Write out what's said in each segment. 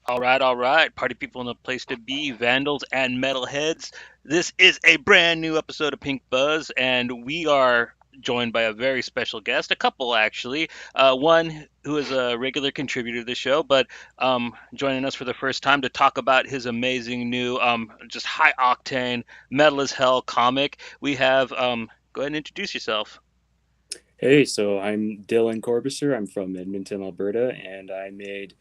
All right. Party people in the place to be, vandals and metalheads. This is a brand new episode of Pink Buzz, and we are joined by a very special guest, a couple actually. One who is a regular contributor to the show, but joining us for the first time to talk about his amazing new, just high octane, metal as hell comic. We have, go ahead and introduce yourself. Hey, so I'm Dillion Korbisser. I'm from Edmonton, Alberta, and I made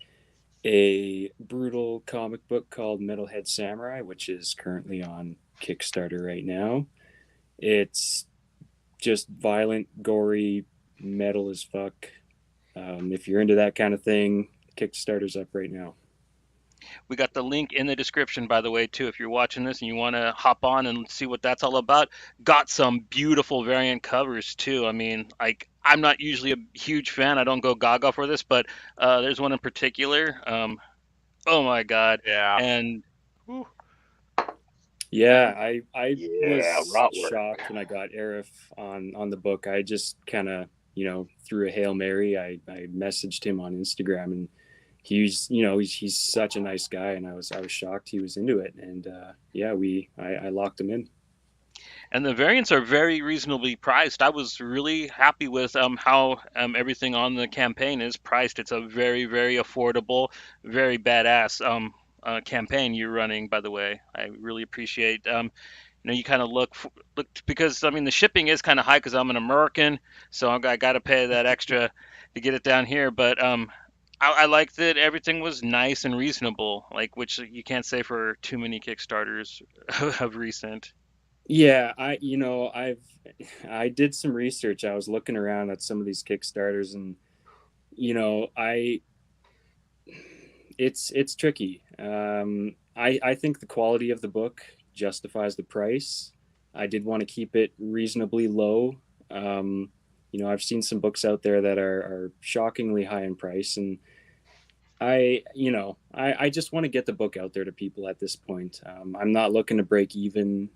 a brutal comic book called Metalhead Samurai, which is currently on Kickstarter right now. It's just violent, gory, metal as fuck. If you're into that kind of thing, Kickstarter's up right now. We got the link in the description, by the way, too. If you're watching this and you want to hop on and see what that's all about, got some beautiful variant covers too. I mean, like I'm not usually a huge fan. I don't go gaga for this, but there's one in particular. Oh my God! Yeah. And whew, Yeah, I Yeah, was rot work. shocked when I got Arif on the book. I just kind of threw a Hail Mary. I messaged him on Instagram, and he's such a nice guy, and I was shocked he was into it. And yeah, I locked him in. and the variants are very reasonably priced. I was really happy with how everything on the campaign is priced. It's a very affordable, very badass campaign you're running. By the way, I really appreciate you kind of look because I mean the shipping is kind of high because I'm an American, so I got to pay that extra to get it down here. But I like that everything was nice and reasonable, like which you can't say for too many Kickstarters of recent. Yeah, I did some research. I was looking around at some of these Kickstarters, and I it's tricky. I think the quality of the book justifies the price. I did want to keep it reasonably low. I've seen some books out there that are shockingly high in price, and I just want to get the book out there to people at this point. I'm not looking to break even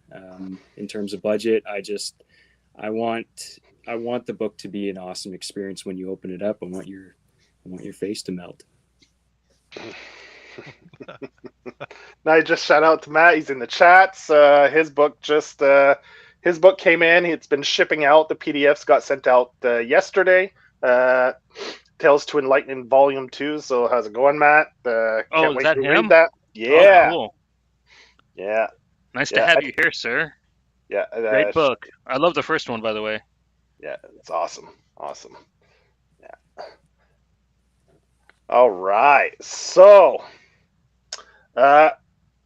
in terms of budget. I want I want the book to be an awesome experience when you open it up. I want your face to melt. Now, I just shout out to Matt. He's in the chats. His book came in. It's been shipping out. The PDFs got sent out yesterday. Uh, Tales to Enlighten Volume 2. So how's it going, Matt? Oh, Can't is wait that to read him? that. Oh, Yeah, cool. yeah, Nice to yeah, have you here, sir. yeah. Great book. I love the first one, by the way. Yeah, it's awesome. Awesome. Yeah. All right. So, uh,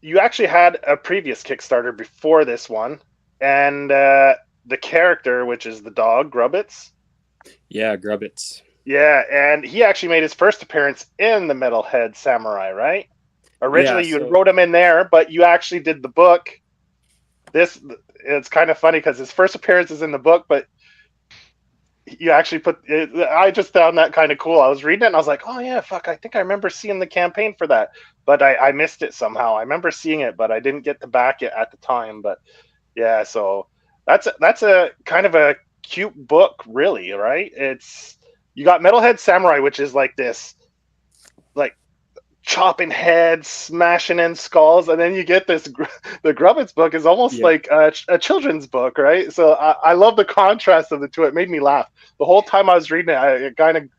you actually had a previous Kickstarter before this one, and the character, which is the dog Grubbits. Yeah, Grubbits. Yeah, and he actually made his first appearance in the Metalhead Samurai, right? Yeah, Originally, you so wrote him in there, but you actually did the book. This it's kind of funny because his first appearance is in the book, but you actually put it, I just found that kind of cool. I was reading it and I was like, oh yeah, fuck, I think I remember seeing the campaign for that, but I missed it somehow. I remember seeing it, but I didn't get to back it at the time. But yeah, so that's a kind of a cute book, really, right? It's you got Metalhead Samurai, which is like this like chopping heads, smashing in skulls, and then you get this. The Grubbins book is almost yeah, like a children's book, right? So I love the contrast of the two. It made me laugh the whole time I was reading it.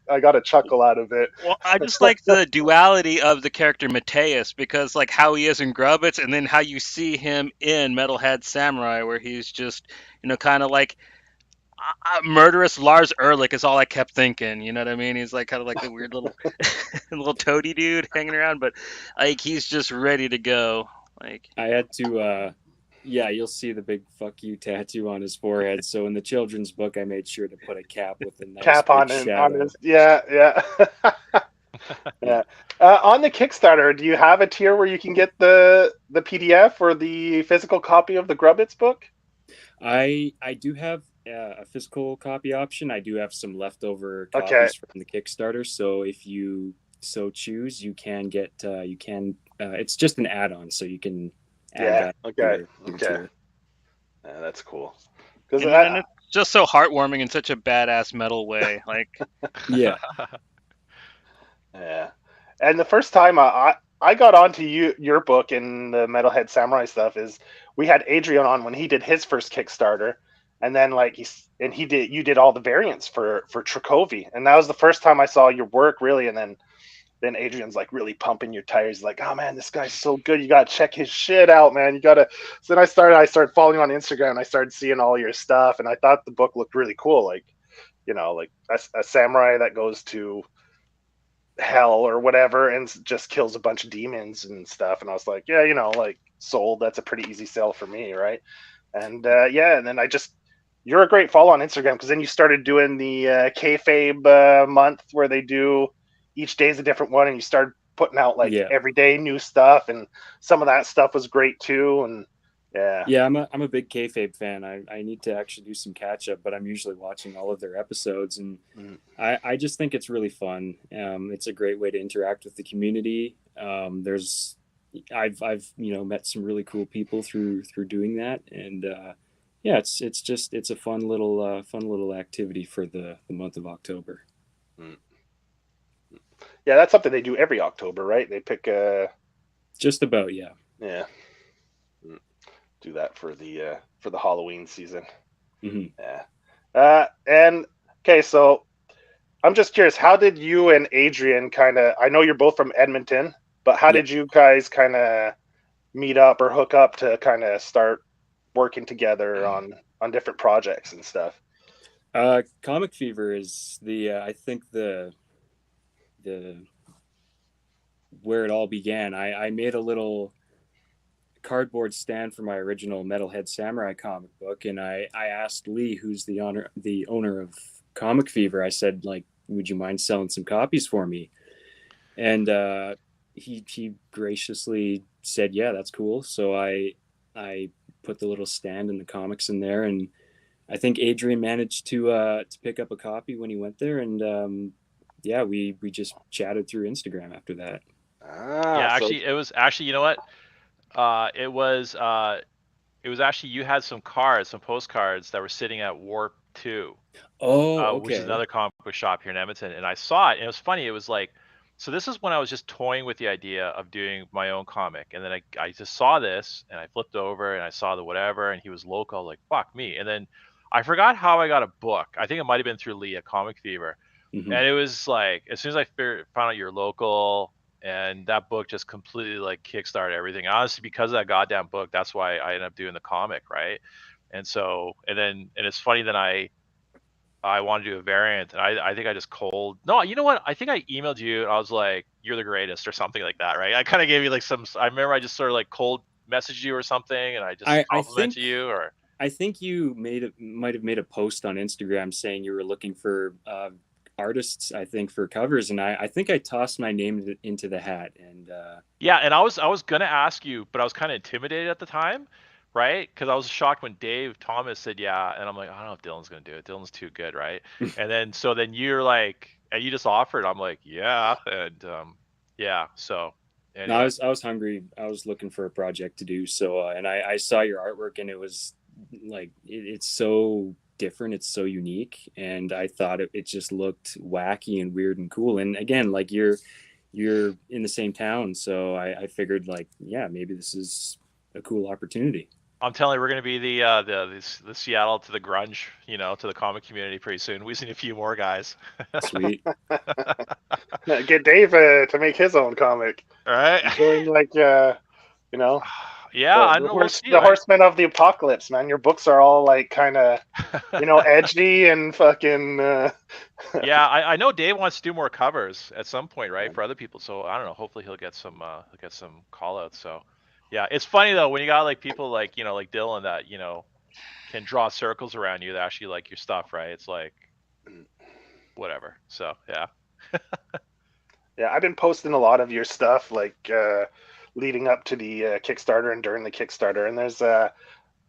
I got a chuckle out of it. Well, I just like the duality of the character Mateus because, like, how he is in Grubbits, and then how you see him in Metalhead Samurai, where he's just, kind of like murderous Lars Ehrlich is all I kept thinking. You know what I mean? He's like kind of like a weird little little toady dude hanging around, but like he's just ready to go. Like, I had to. Yeah, you'll see the big "fuck you" tattoo on his forehead. So in the children's book, I made sure to put a cap with a nice Cap big on shadow. his yeah. Yeah. On the Kickstarter, do you have a tier where you can get the PDF or the physical copy of the Grubbits book? I do have a physical copy option. I do have some leftover Okay. copies from the Kickstarter. So if you so choose, you can get you can. It's just an add-on, so you can add Yeah. that to Okay. your Okay. tier. Yeah, that's cool. Because and it's just so heartwarming in such a badass metal way. Like, Yeah, yeah. And the first time I got onto your book and the Metalhead Samurai stuff is we had Adrian on when he did his first Kickstarter, and then like he did you did all the variants for Trakovi, and that was the first time I saw your work really, and then Adrian's like really pumping your tires, like, oh man, this guy's so good, you gotta check his shit out, man, you gotta. So then I started following on Instagram, and I started seeing all your stuff, and I thought the book looked really cool, like like a samurai that goes to hell or whatever and just kills a bunch of demons and stuff. And I was like, yeah, like sold. That's a pretty easy sell for me, right? And yeah, and then you're a great follow on Instagram because then you started doing the kayfabe month where they do each day's a different one, and you started putting out like Yeah. everyday new stuff, and some of that stuff was great too. And yeah, Yeah, I'm a big kayfabe fan. I need to actually do some catch up, but I'm usually watching all of their episodes, and mm, I just think it's really fun. It's a great way to interact with the community. I've met some really cool people through doing that, and yeah, it's a fun little activity for the month of October. mm. Yeah, that's something they do every October, right? They pick Just about, yeah. yeah, do that for the Halloween season. Hmm. Yeah. And okay, so I'm just curious, how did you and Adrian kind of? I know you're both from Edmonton, but how Yeah. did you guys kind of meet up or hook up to kind of start working together on different projects and stuff? Comic Fever is I think the where it all began. I made a little cardboard stand for my original Metalhead Samurai comic book, and I asked Lee, who's the owner of Comic Fever. I said, like, would you mind selling some copies for me? And he graciously said, yeah, that's cool. So I put the little stand and the comics in there, and I think Adrian managed to pick up a copy when he went there, and yeah, we just chatted through Instagram after that. Ah, Yeah, so actually, it was actually, you know what? It was actually you had some cards, some postcards that were sitting at Warp 2, Oh, which is okay. another comic book shop here in Edmonton, and I saw it, and it was funny. It was like, so this is when I was just toying with the idea of doing my own comic, and then I just saw this, and I flipped over, and I saw the whatever, and he was local, like fuck me, and then I forgot how I got a book. I think it might have been through Lee at Comic Fever, Hmm. and it was like as soon as I found out you're local, and that book just completely like kickstarted everything. Honestly, because of that goddamn book, that's why I ended up doing the comic, right? And so, and it's funny that I want to do a variant, and I think I just cold. No, you know what? I think I emailed you. And I was like, "You're the greatest" or something like that, right? I kind of gave you like some. I remember I just sort of like cold messaged you or something, and I just I think complimented you. Or I think you might have made a post on Instagram saying you were looking for artists. I think for covers, and I think I tossed my name into the hat, and yeah, and I was gonna ask you, but I was kind of intimidated at the time, right? Because I was shocked when Dave Thomas said yeah, and I'm like, I don't know if Dylan's gonna do it. Dylan's too good, right? And then so then you're like, and you just offered. I'm like, yeah, and yeah. So no, anyway. I was hungry. I was looking for a project to do. So, and I saw your artwork, and it was like it's so different. It's so unique, and I thought it just looked wacky and weird and cool. And again, like you're in the same town, so I figured like, yeah, maybe this is a cool opportunity. I'm telling you, we're going to be the Seattle to the grunge, to the comic community pretty soon. We just need a few more guys. Sweet. get Dave to make his own comic. All right. Join like you know Yeah, I know. We'll see, the right? horsemen of the apocalypse, man. Your books are all like kind of edgy and fucking. Yeah, I know Dave wants to do more covers at some point, right, for other people. So I don't know. Hopefully he'll get some call outs. So yeah, it's funny though when you got like people like like Dillon that can draw circles around you that actually like your stuff, right? It's like whatever. So yeah. Yeah, I've been posting a lot of your stuff like leading up to the Kickstarter and during the Kickstarter, and there's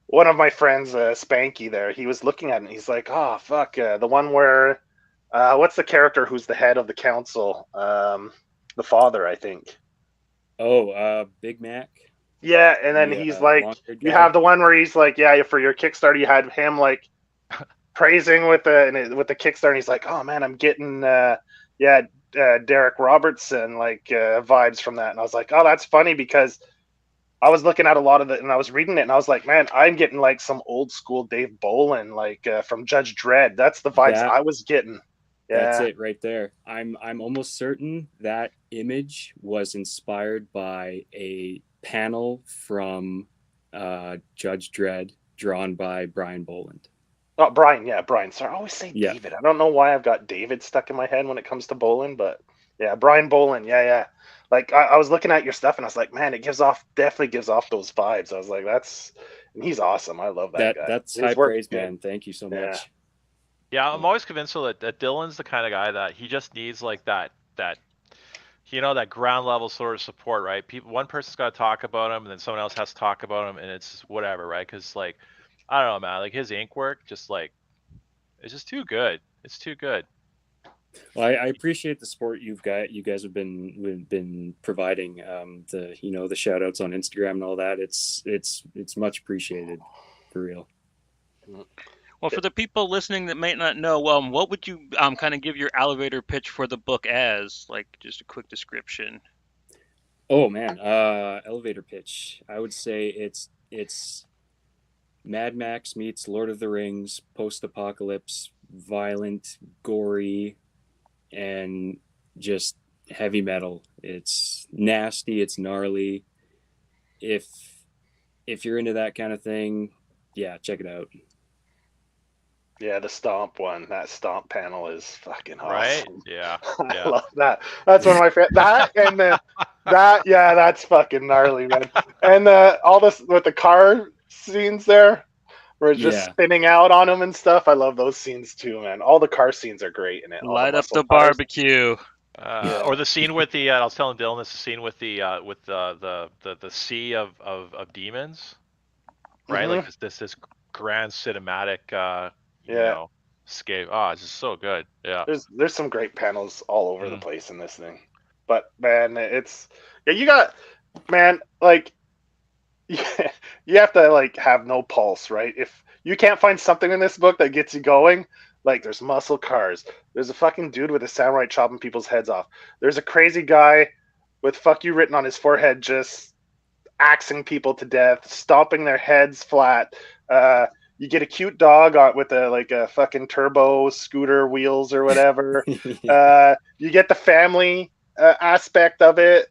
one of my friends, Spanky. There, he was looking at it, and he's like, "Oh fuck, the one where what's the character who's the head of the council? The father, I think." Oh, Big Mac, Yeah, and then the he's like, long-haired you guy. have the one where he's like, yeah, for your Kickstarter, you had him like praising with the Kickstarter. And he's like, oh man, I'm getting yeah, Derek Robertson vibes from that, and I was like, oh, that's funny because I was looking at a lot of it and I was reading it and I was like, man, I'm getting like some old school Dave Bolin, from Judge Dredd. That's the vibes That I was getting. that's Yeah. it right there. I'm almost certain that image was inspired by a panel from Judge Dredd drawn by Brian Boland. Oh, Brian. Yeah, Brian. Sorry, I always say Yeah, David. I don't know why I've got David stuck in my head when it comes to Bolin, but yeah, Brian Bolin. Yeah, yeah. Like I was looking at your stuff and I was like, man, it definitely gives off those vibes. I was like, and he's awesome. I love that guy. that's high His work is praise, good. man. Thank you so Yeah. much. Yeah, I'm always convinced though that Dillon's the kind of guy that he just needs like that that ground level sort of support, right? One person's got to talk about him, and then someone else has to talk about him, and it's whatever, right? Because like, I don't know, man. Like his ink work, just like it's just too good. It's too good. Well, I appreciate the support you guys have been providing. The shout outs on Instagram and all that. It's much appreciated, for real. Well, for the people listening that may not know, what would you kind of give your elevator pitch for the book as? Like, just a quick description. Oh man, elevator pitch. I would say it's Mad Max meets Lord of the Rings, post apocalypse, violent, gory, and just heavy metal. It's nasty, it's gnarly. If you're into that kind of thing, yeah, check it out. Yeah, the Stomp one. That Stomp panel is fucking Right? awesome. Yeah. I Yeah. love that. That's one of my favorite. That and then that, yeah, that's fucking gnarly, man. And all this with the car scenes there, where it's just Yeah, spinning out on them and stuff. I love those scenes too, man. All the car scenes are great in it. All the Light up muscle the cars. barbecue. Yeah. Or the scene with the I was telling Dylan this scene with the sea of demons, right? Like Hmm. this grand cinematic Yeah. scape. Oh, it's just so good. Yeah. There's some great panels all over the Mm. place in this thing. But man, yeah, you got, man, like, you have to have no pulse, right? If you can't find something in this book that gets you going, like there's muscle cars, there's a fucking dude with a samurai chopping people's heads off, there's a crazy guy with "fuck you" written on his forehead, just axing people to death, stomping their heads flat. You get a cute dog with a fucking turbo scooter wheels or whatever. You get the family aspect of it.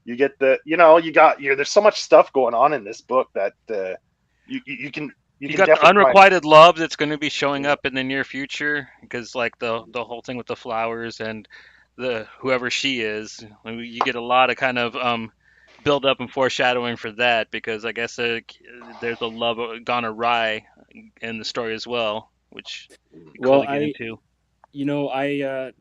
You get there's so much stuff going on in this book that you can You got the definitely find. unrequited love that's going to be showing up in the near future, because like the whole thing with the flowers and the whoever she is, you get a lot of kind of build up and foreshadowing for that, because I guess there's a love gone awry in the story as well, which you well, clearly get into. you know, I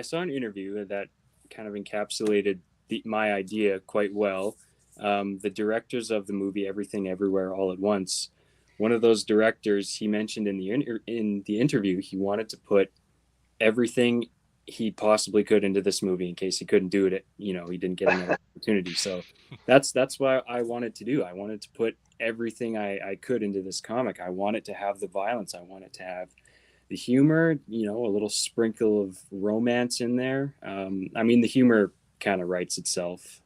saw an interview that kind of encapsulated my idea quite well. The directors of the movie Everything Everywhere All at Once, one of those directors, he mentioned in the interview he wanted to put everything he possibly could into this movie in case he couldn't do it. He didn't get another opportunity. So that's what I wanted to do. I wanted to put everything I could into this comic. I want it to have the violence. I want it to have the humor, a little sprinkle of romance in there. I mean, the humor kind of writes itself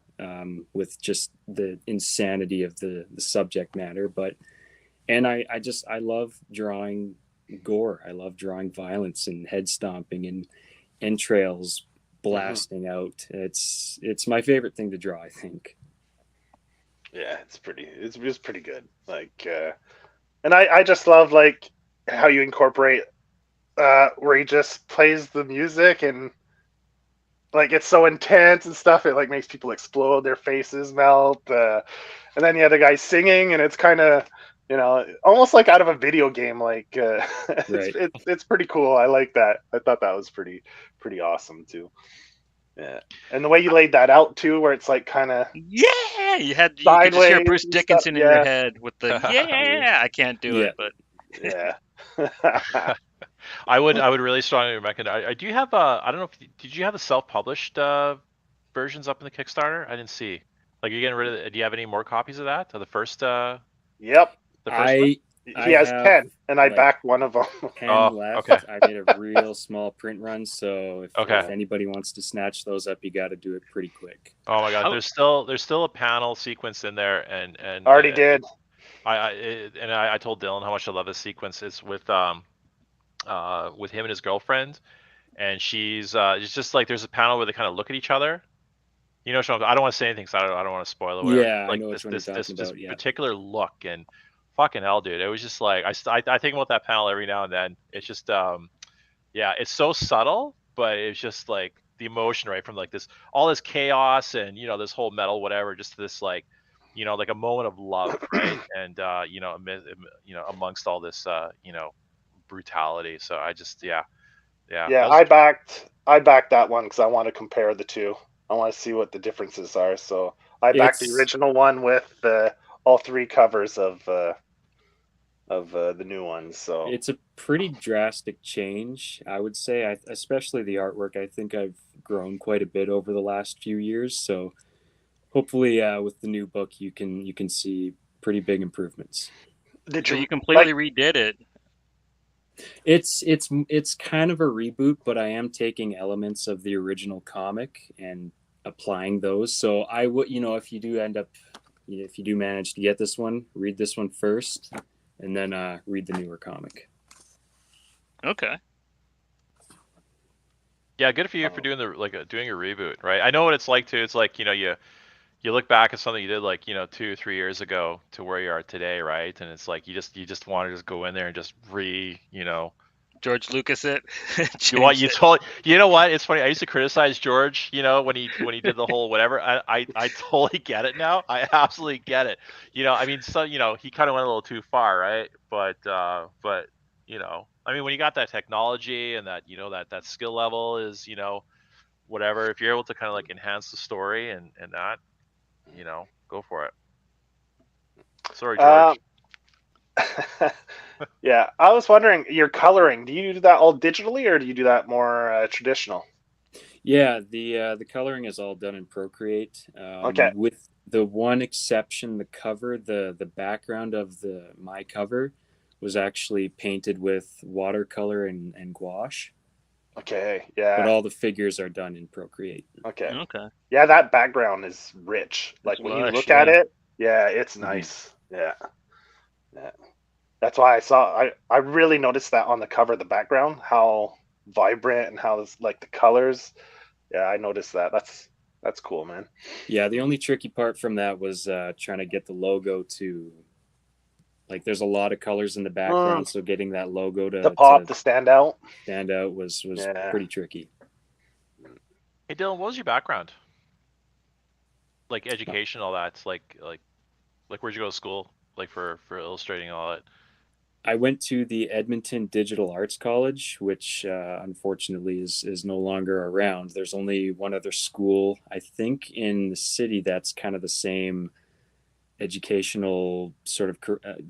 with just the insanity of the subject matter. And I love drawing gore. I love drawing violence and head stomping and entrails Mhm. blasting out. It's my favorite thing to draw, I think. Yeah, it's just pretty good. And I just love how you incorporate where he just plays the music and it's so intense and stuff. It makes people explode, their faces melt, and then the guy singing, and it's kind of almost like out of a video game. Right. It's pretty cool. I like that. I thought that was pretty awesome too. Yeah, and the way you laid that out too, where it's kind of Yeah, you could just hear sideways Bruce and stuff. Dickinson in your Yeah, head with the yeah. I can't do Yeah. it, but yeah. I would really strongly recommend. I do have I don't know if did you have the self-published versions up in the Kickstarter? I didn't see. Like, you're getting rid of. Do you have any more copies of that? Of the first Yep. one? He I has have 10, and I like backed one of them. 10 Oh, okay, left. I made a real small print run, so okay. if anybody wants to snatch those up, you got to do it pretty quick. Oh my gosh, Oh, there's still a panel sequence in there, and Already did. I told Dylan how much I love this sequence. It's with him and his girlfriend, and she's it's just like there's a panel where they kind of look at each other. You know, Sean, I don't want to say anything, so I don't want to spoil it, whatever. Yeah, I Like know which this one you're this this talking this about. Yeah. particular look, and fucking hell, dude, it was just like I think about that panel every now and then. It's just yeah, it's so subtle, but it's just like the emotion, right, from like this all this chaos and this whole metal whatever, just this like like a moment of love, right, and amongst all this brutality. So I just yeah Yeah, that was I backed that one because I want to compare the two. I want to see what the differences are. So I backed the It's original one with all three covers of the new ones. So it's a pretty drastic change, I would say. Especially the artwork. I think I've grown quite a bit over the last few years. So hopefully, with the new book, you can see pretty big improvements. did so you you completely like? redid it. It's kind of a reboot, but I am taking elements of the original comic and applying those. So I would, if you do end up, if you do manage to get this one, read this one first, and then read the newer comic. Okay. yeah, good for you for Oh, doing doing a reboot, right? I know what it's like too. It's like you look back at something you did like 2 or 3 years ago to where you are today, right? And it's like you just want to just go in there and just George Lucas it. you want Change you it. told you know what? It's funny. I used to criticize George, when he did the whole whatever. I totally get it now. I absolutely get it. I mean, so he kind of went a little too far, right? But I mean, when you got that technology and that that skill level is whatever, if you're able to kind of like enhance the story and that, go for it. Sorry, um, George. yeah, I was wondering your coloring. Do you do that all digitally or do you do that more traditional? Yeah, the coloring is all done in Procreate, Okay, with the one exception: the cover, the background of the my cover was actually painted with watercolor and gouache, okay, but yeah, all the figures are done in Procreate. okay, Okay. yeah. That background is rich. It's Like when you lush. look at Yeah. it, yeah, it's Mhm. nice. Yeah, yeah. That's why I really noticed that on the cover, the background, how vibrant and how it's like the colors. Yeah, I noticed that. That's cool, man. Yeah, the only tricky part from that was trying to get the logo to, like, there's a lot of colors in the Mm, background, so getting that logo the to pop, the standout. stand out was Yeah. pretty tricky. Hey, Dylan, what was your background? Like Uh, education, all that. Like where'd you go to school? Like for illustrating all that. I went to the Edmonton Digital Arts College, which unfortunately is no longer around. There's only one other school, I think, in the city that's kind of the same educational sort of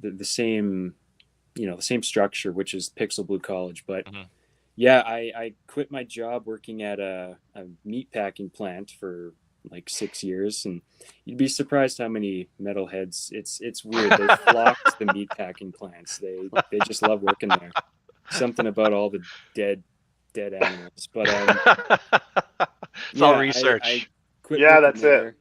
the same, the same structure, which is Pixel Blue College. But Hmm. yeah, I quit my job working at a meat packing plant for like 6 years, and you'd be surprised how many metalheads. It's weird. They flock to the meat packing plants. They just love working there. Something about all the dead animals. But It's all yeah, I research. quit Yeah, working that's it. there.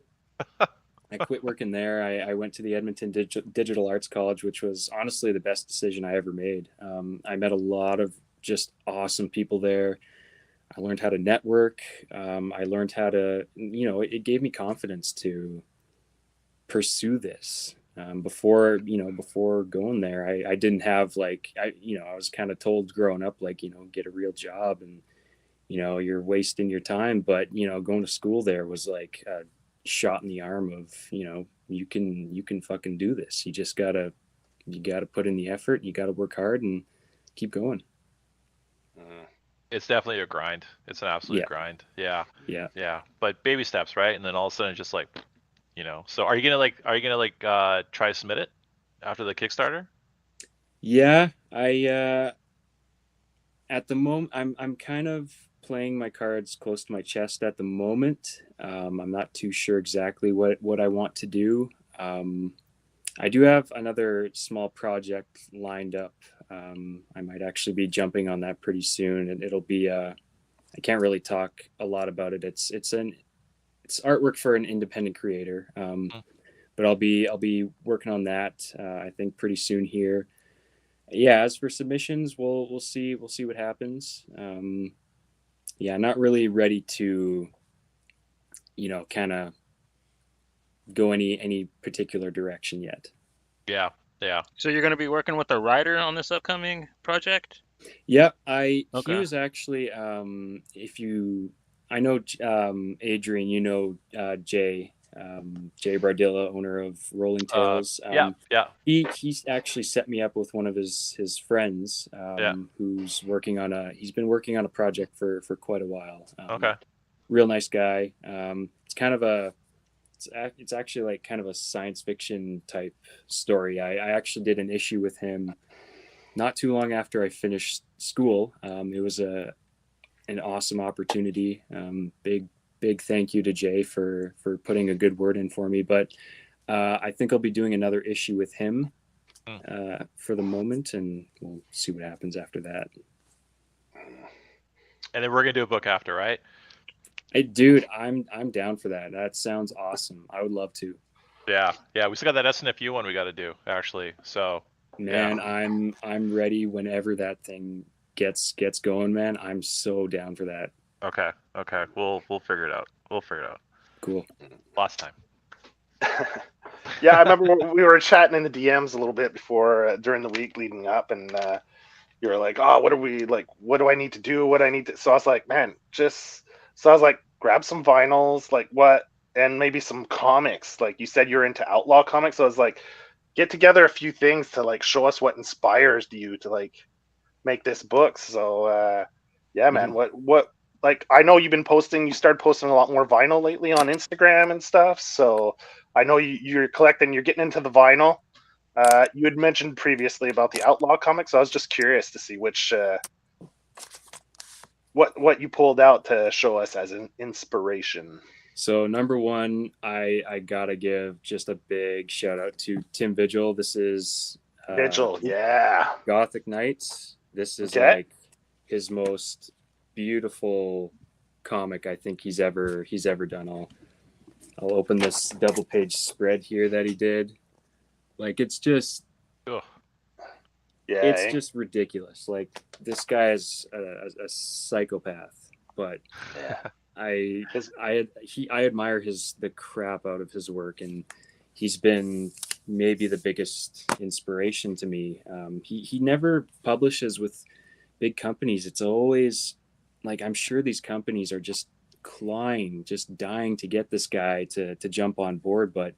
I quit working there. I went to the Edmonton Digital Arts College, which was honestly the best decision I ever made. I met a lot of just awesome people there. I learned how to network. I learned how to, it gave me confidence to pursue this. Before going there, I didn't have like, I was kind of told growing up, like, get a real job and, you're wasting your time. But, going to school there was like a shot in the arm of, you can fucking do this. You gotta put in the effort. You gotta work hard and keep going. Mm. It's definitely a grind. It's an absolute Yeah. grind. Yeah. Yeah. Yeah. But baby steps, right? And then all of a sudden just like, So are you gonna try to submit it after the Kickstarter? Yeah. I At the moment, I'm kind of playing my cards close to my chest at the moment. I'm not too sure exactly what I want to do. I do have another small project lined up. I might actually be jumping on that pretty soon, and it'll be. I can't really talk a lot about it. It's artwork for an independent creator, but I'll be working on that. I think pretty soon here. Yeah. As for submissions, we'll see what happens. Yeah, not really ready to kind of go any particular direction yet. Yeah, yeah. So you're going to be working with a writer on this upcoming project? Yep, he Okay. was actually if you I know Adrian, Jay Bardilla, owner of Rolling Tales. Yeah, yeah, He's actually set me up with one of his friends yeah. he's been working on a project for quite a while. Okay. Real nice guy. It's kind of it's actually like kind of a science fiction type story. I actually did an issue with him not too long after I finished school. It was an awesome opportunity. Big thank you to Jay for putting a good word in for me. But I think I'll be doing another issue with him for the moment, and we'll see what happens after that. And then we're gonna do a book after, right? Hey, dude, I'm down for that. That sounds awesome. I would love to. Yeah, yeah. We still got that SNFU one we got to do actually. So Man, yeah. I'm ready whenever that thing gets going, man. I'm so down for that. Okay, okay. We'll figure it out. We'll figure it out. Cool. Last time. Yeah, I remember we were chatting in the DMs a little bit before during the week leading up, and you were like, "Oh, what are we like? What do I need to do? What I need to?" So I was like, "Man, just." So I was like, "Grab some vinyls, like what, and maybe some comics." Like you said, you're into outlaw comics, so I was like, "Get together a few things to like show us what inspires you to like make this book." So yeah, man, Mhm. what like I know you've been posting. You started posting a lot more vinyl lately on Instagram and stuff. So I know you're collecting. You're getting into the vinyl. You had mentioned previously about the Outlaw comics. So I was just curious to see which what you pulled out to show us as an inspiration. So number one, I gotta give just a big shout out to Tim Vigil. This is Vigil, yeah. Gothic Knights. This is Okay. like his most beautiful comic I think he's ever done. I'll open this double page spread here that he did. Like it's just Ugh. Yeah. it's just ridiculous. Like this guy is a psychopath, but Yeah. I I admire the crap out of his work, and he's been maybe the biggest inspiration to me. He never publishes with big companies. It's always like I'm sure these companies are just clawing, just dying to get this guy to jump on board, but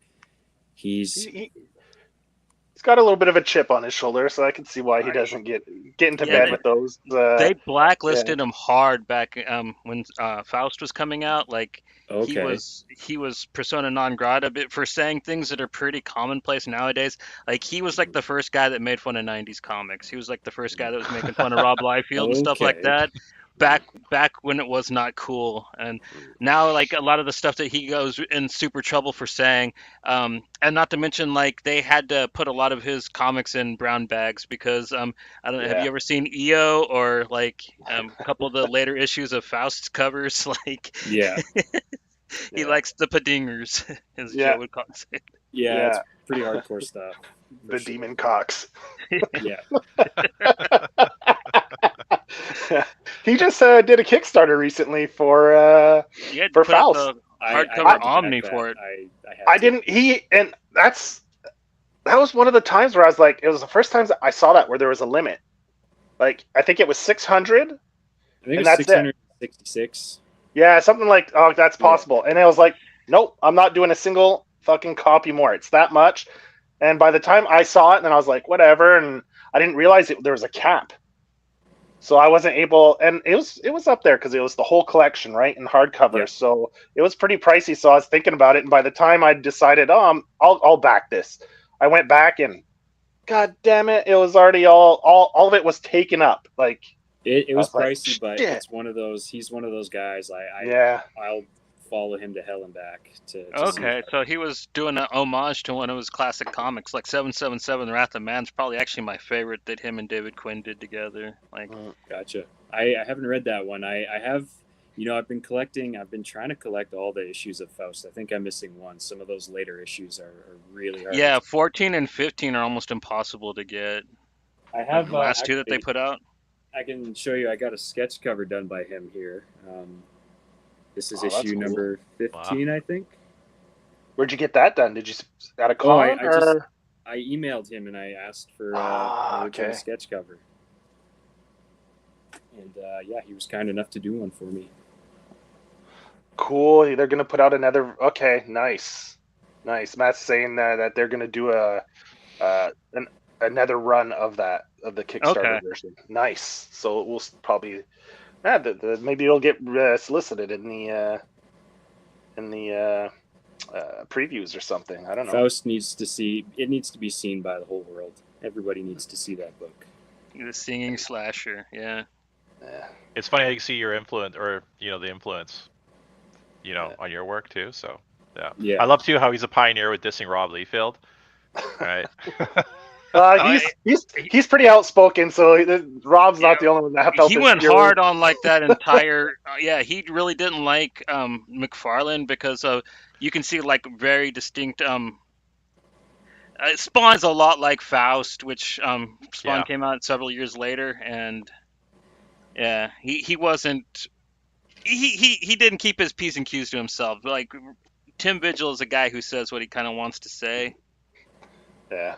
he's He's got a little bit of a chip on his shoulder, so I can see why he I, doesn't get into Yeah, bed with those. they Yeah. blacklisted him hard back when Faust was coming out. Like okay. he was persona non grata bit for saying things that are pretty commonplace nowadays. Like he was like the first guy that made fun of '90s comics. He was like the first guy that was making fun of Rob Liefeld and stuff like Okay. that. Back when it was not cool, and now like a lot of the stuff that he goes in super trouble for saying, and not to mention like they had to put a lot of his comics in brown bags because I don't know. Have Yeah. you ever seen EO or like a couple of the later issues of Faust's covers? Like Yeah. he Yeah. likes the padingers, as Joe Yeah. would call it. Yeah, it's Yeah. pretty hardcore stuff for The sure. demon cocks. Yeah. He just did a Kickstarter recently He had to for put up Faust. the I hardcover had to back Omni that. for it. I had I to. didn't. And that was one of the times where I was like, it was the first times I saw that where there was a limit. Like I think it was 600, I think it and was that's it. 666. Yeah, something like, oh, that's Yeah. possible. And I was like, nope, I'm not doing a single fucking copy more. It's that much. And by the time I saw it, then I was like, whatever. And I didn't realize there was a cap. So I wasn't able, and it was up there because it was the whole collection, right, in hardcover. Yeah. So it was pretty pricey. So I was thinking about it, and by the time I decided, oh, I'll back this, I went back and, god damn it, it was already all of it was taken up. Like It I was was like, pricey, but shit. it's one of those. He's one of those guys. Yeah, I'll follow him to hell and back to see. Okay, so he was doing an homage to one of his classic comics, like 777 Wrath of Man's probably actually my favorite that him and David Quinn did together. Like, Gotcha. I haven't read that one. I have, I've been trying to collect all the issues of Faust. I think I'm missing one. Some of those later issues are really hard. yeah, 14 and 15 are almost impossible to get. I Like have the last two that they actually, put out. I can show you. I got a sketch cover done by him here. This is Oh, that's issue cool. number 15, I think. Where'd you get that done? Did you at a Oh, con I or? I emailed him and I asked for Ah, an original okay. sketch cover. And yeah, he was kind enough to do one for me. Cool. They're gonna put out another. Okay, nice. Matt's saying that they're gonna do another run of the Kickstarter Okay. version. Nice. So we'll probably maybe it'll get solicited in the previews or something. I don't know. Faust needs to be seen by the whole world. Everybody needs to see that book. The singing slasher, yeah. Yeah. It's funny how you see your influence, or the influence, Yeah. on your work too. So yeah. Yeah. I love too how he's a pioneer with dissing Rob Liefeld. Right. He's pretty outspoken, so Rob's not the only one that felt He this went fury. hard on like that entire. Yeah, he really didn't like McFarlane because you can see like very distinct. It Spawn's a lot like Faust, which Spawn Yeah. came out several years later, and yeah, he wasn't. He didn't keep his P's and Q's to himself. Like Tim Vigil is a guy who says what he kind of wants to say. Yeah,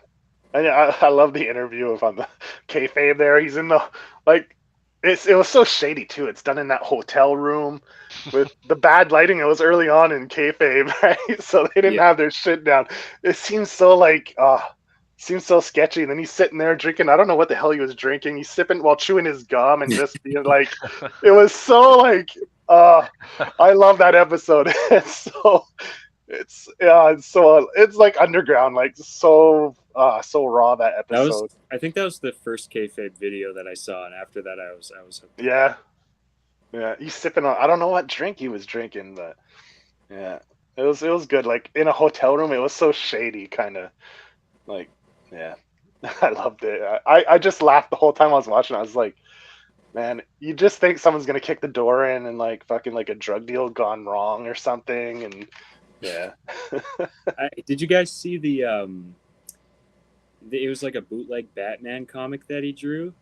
I love the interview of on the kayfabe there. He's in the like, it was so shady too. It's done in that hotel room with the bad lighting. It was early on in kayfabe, right? So they didn't have their shit down. It seems so like seems so sketchy. And then he's sitting there drinking. I don't know what the hell he was drinking. He's sipping while chewing his gum and just being like, it was so like, I love that episode. It's like underground, like so raw that episode. I think that was the first kayfabe video that I saw, and after that I was hooked. Yeah. He's sipping on. I don't know what drink he was drinking, but yeah, it was good. Like in a hotel room, it was so shady, kind of like yeah. I loved it. I just laughed the whole time I was watching. I was like, man, you just think someone's gonna kick the door in and like fucking like a drug deal gone wrong or something, and yeah. Did you guys see it was like a bootleg Batman comic that he drew?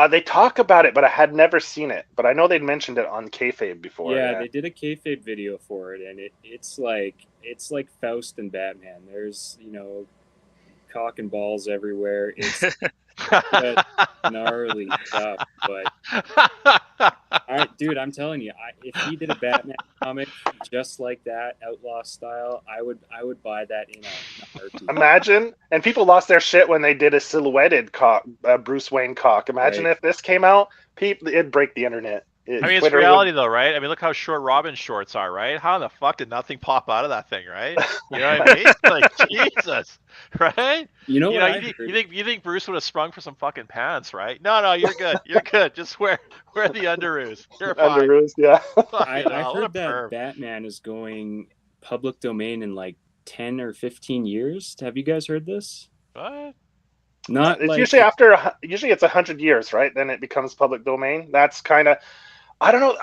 They talk about it, but I had never seen it. But I know they'd mentioned it on kayfabe before. Yeah, they did a kayfabe video for it, and it's like Faust and Batman. There's cock and balls everywhere. It's gnarly stuff, but dude, I'm telling you, if he did a Batman comic just like that, outlaw style, I would buy that in a heartbeat. Imagine, and people lost their shit when they did a silhouetted cock, Bruce Wayne cock. Imagine if this came out, it'd break the internet. It's reality though, right? I mean, look how short Robin's shorts are, right? How in the fuck did nothing pop out of that thing, right? You know what I mean? Like Jesus, right? You think Bruce would have sprung for some fucking pants, right? No, you're good. You're good. Just wear the underoos. You're fine. Underoos, yeah. I heard that Batman is going public domain in like 10 or 15 years. Have you guys heard this? What? Not it's like, usually it's 100 years, right? Then it becomes public domain. That's kind of, I don't know.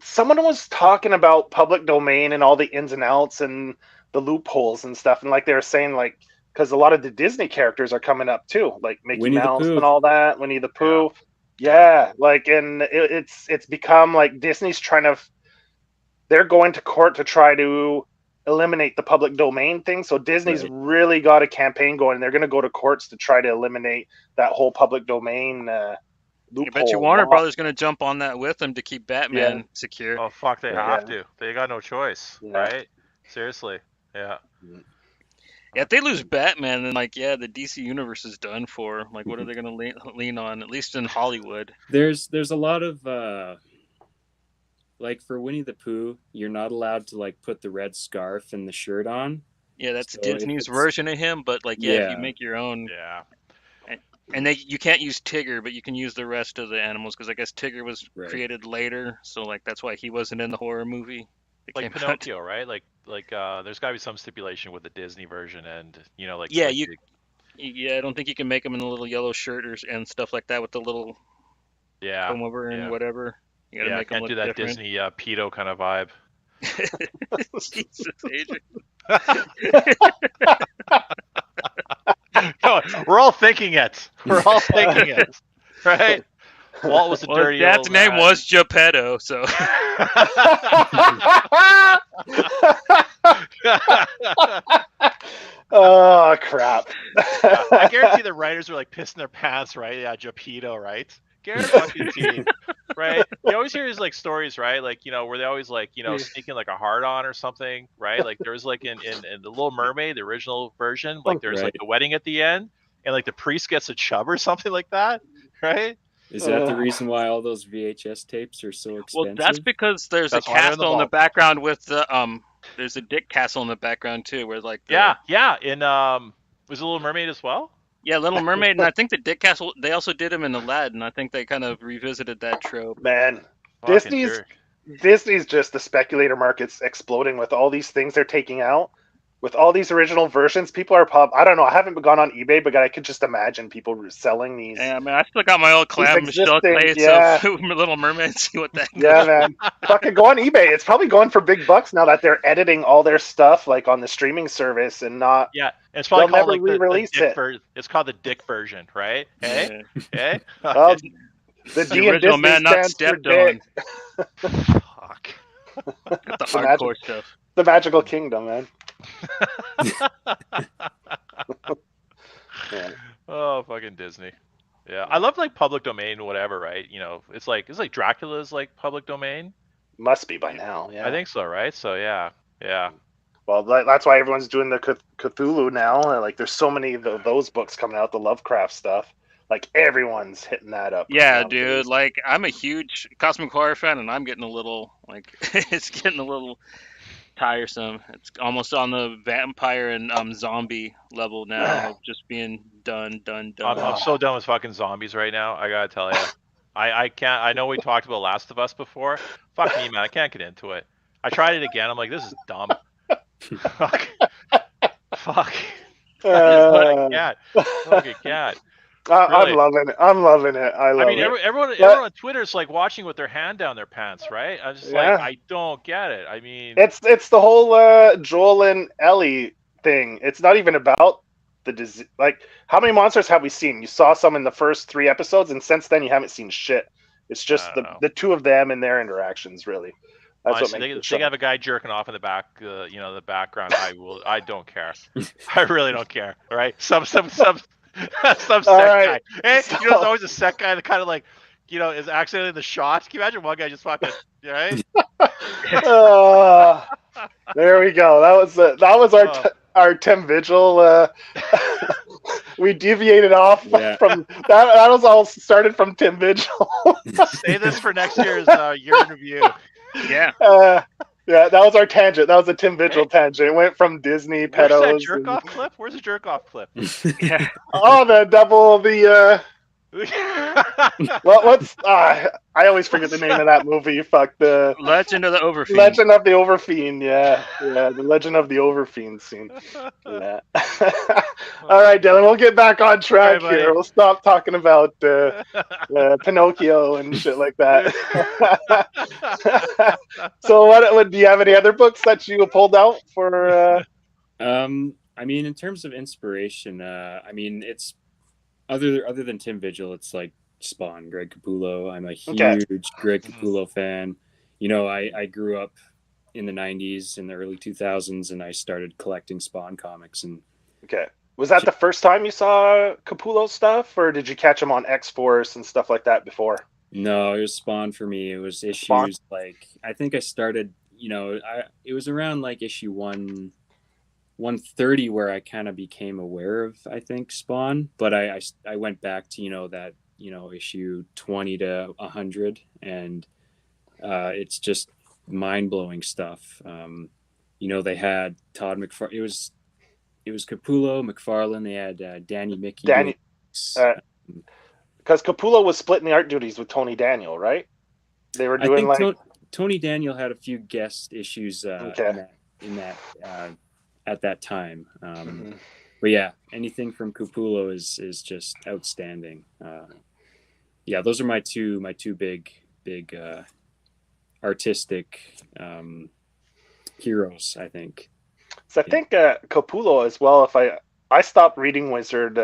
Someone was talking about public domain and all the ins and outs and the loopholes and stuff, and like they were saying, like, because a lot of the Disney characters are coming up too, like Mickey Winnie the Mouse Pooh. and all that, Winnie the Pooh. Yeah, like, and it's become like Disney's they're going to court to try to eliminate the public domain thing. So Disney's really got a campaign going, and they're going to go to courts to try to eliminate that whole public domain. I bet you Warner Brothers going to jump on that with them to keep Batman secure. Oh fuck, they have to. They got no choice, right? Seriously, yeah. Yeah, if they lose Batman, then like the DC universe is done for. Like, what are they going to lean on? At least in Hollywood. There's a lot of like for Winnie the Pooh, you're not allowed to like put the red scarf and the shirt on. Yeah, that's Disney's version of him. But like, if you make your own. Yeah. And you can't use Tigger, but you can use the rest of the animals because I guess Tigger was created later, so like that's why he wasn't in the horror movie. It Like came out. Pinocchio, right? There's got to be some stipulation with the Disney version, and Yeah, yeah, I don't think you can make them in a little yellow shirt and stuff like that with the little yeah, comb over and yeah, whatever. You got to yeah. make them Can't look do that different. Disney pedo kind of vibe. Jesus, Adrian. No, we're all thinking it. We're all thinking it, right? Walt was a Well, his dirty dad's old name man. was Geppetto, so Oh crap! Yeah, I guarantee the writers were like pissing their pants, right? Yeah, Geppetto, right? Guarantee, right? You always hear these like stories, right? Like where they always like sneaking like a hard on or something, right? Like there was like in the Little Mermaid, the original version, like there's like Right. the wedding at the end, and like the priest gets a chub or something like that, right? Is that the reason why all those VHS tapes are so well, that's expensive? because there's a That's why they're in the castle in the vault. background with the. There's a dick castle in the background too, where like Yeah. In was it Little Mermaid as well? yeah, Little Mermaid, and I think the dick castle. They also did them in Aladdin. I think they kind of revisited that trope. Man, Fucking Disney's jerk. Disney's just the speculator market's exploding with all these things they're taking out. With all these original versions, people are I don't know. I haven't gone on eBay, but I could just imagine people selling these. Yeah, man, I still got my old These Michelle existing, Clates yeah, of Little Mermaid. See what that yeah, goes. man. Fucking go on eBay. It's probably going for big bucks now that they're editing all their stuff like on the streaming service and not. Yeah, it's probably They'll called never like the re-release dick it. version. It's called the dick version, right? Hey, Yeah. hey. Well, the The D in original Disney man, not stands for stepped dick. on. Fuck. Got the The hardcore stuff. The magical kingdom, man. Yeah. Oh, fucking Disney. Yeah, I love like public domain, whatever, right? It's like Dracula's like public domain. Must be by now. Yeah. I think so, right? So yeah. Well, that's why everyone's doing the Cthulhu now. Like, there's so many of those books coming out, the Lovecraft stuff. Like, everyone's hitting that up. Yeah, nowadays. dude. Like, I'm a huge cosmic horror fan, and I'm getting a little like it's getting a little tiresome. It's almost on the vampire and zombie level now of just being done. I'm so done with fucking zombies right now. I gotta tell you, I can't. I know we talked about Last of Us before. Fuck me, man. I can't get into it. I tried it again. I'm like, this is dumb. Fuck. I can't. Fucking cat. I'm loving it. I'm loving it. I mean, love it. everyone on Twitter is like watching with their hand down their pants, right? I'm just like, I don't get it. I mean, it's the whole Joel and Ellie thing. It's not even about the disease. Like, how many monsters have we seen? You saw some in the first 3 episodes, and since then you haven't seen shit. It's just the two of them and their interactions, really. That's honestly, what makes they have a guy jerking off in the back, the background. I don't care. I really don't care. All right, some sec guy. Hey, there's always a sec guy that kind of like, is accidentally in the shot. Can you imagine one guy just fucking, right? There we go. That was our Tim Vigil. We deviated off from that. That was all started from Tim Vigil. Say this for next year's year in review. Yeah. Yeah, that was our tangent. That was a Tim Vigil tangent. It went from Disney pedos. Where's that jerk off clip? Where's the jerk off clip? Yeah. Oh, the double what's I always forget the name of that movie. Fuck, the Legend of the Overfiend. Legend of the Overfiend. Yeah, the Legend of the Overfiend scene. Yeah. All right, Dylan, we'll get back on track here. We'll stop talking about Pinocchio and shit like that. So, what do you have any other books that you pulled out for? I mean, in terms of inspiration, I mean, it's other than Tim Vigil, it's like Spawn, Greg Capullo. I'm a huge Greg Capullo fan. I grew up in the 90s and the early 2000s, and I started collecting Spawn comics. And was that the first time you saw Capullo stuff, or did you catch him on X-Force and stuff like that before? No, it was Spawn for me. It was issues Spawn? like, I think I started, it was around like issue 130 where I kind of became aware of, I think, Spawn, but I went back to that issue 20 to 100, and it's just mind-blowing stuff. They had Todd McFarlane. It was Capullo, McFarlane. They had Danny Mickey. Because Capullo was splitting the art duties with Tony Daniel, right? They were doing Tony Daniel had a few guest issues Okay. in that at that time. Mhm. But yeah, anything from Capullo is just outstanding. Yeah, those are my two big artistic heroes, I think. So I think Capullo as well. If I stopped reading Wizard,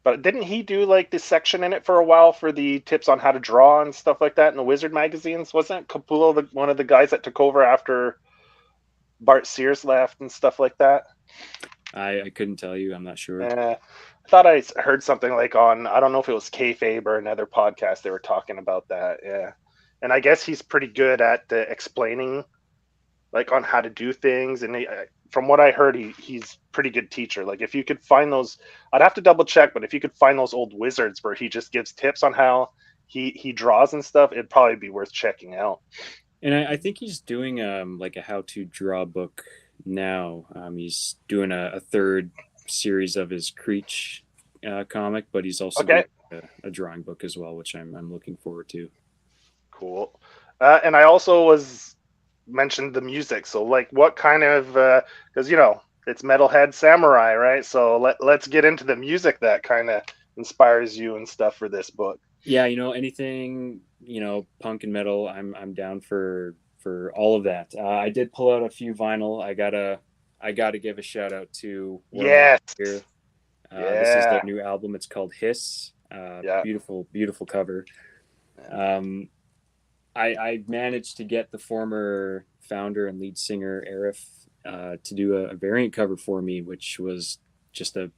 but didn't he do like this section in it for a while for the tips on how to draw and stuff like that in the Wizard magazines? Wasn't Capullo one of the guys that took over after Bart Sears left and stuff like that? I couldn't tell you. I'm not sure. I thought I heard something like on, I don't know if it was Kayfabe or another podcast, they were talking about that. Yeah. And I guess he's pretty good at explaining like on how to do things. And from what I heard, he's pretty good teacher. Like if you could find those, I'd have to double check, but if you could find those old Wizards where he just gives tips on how he draws and stuff, it'd probably be worth checking out. And I think he's doing like a how to draw book now. He's doing a third series of his Creech comic, but he's also doing a drawing book as well, which I'm looking forward to. Cool. And I also was mentioned the music. So like what kind of, because it's Metalhead Samurai, right? So let's get into the music that kind of inspires you and stuff for this book. Yeah, anything, punk and metal, I'm down for all of that. I did pull out a few vinyl. I gotta give a shout out to Yes. Here. This is their new album. It's called Hiss. Beautiful cover. I managed to get the former founder and lead singer Arif to do a variant cover for me, which was just a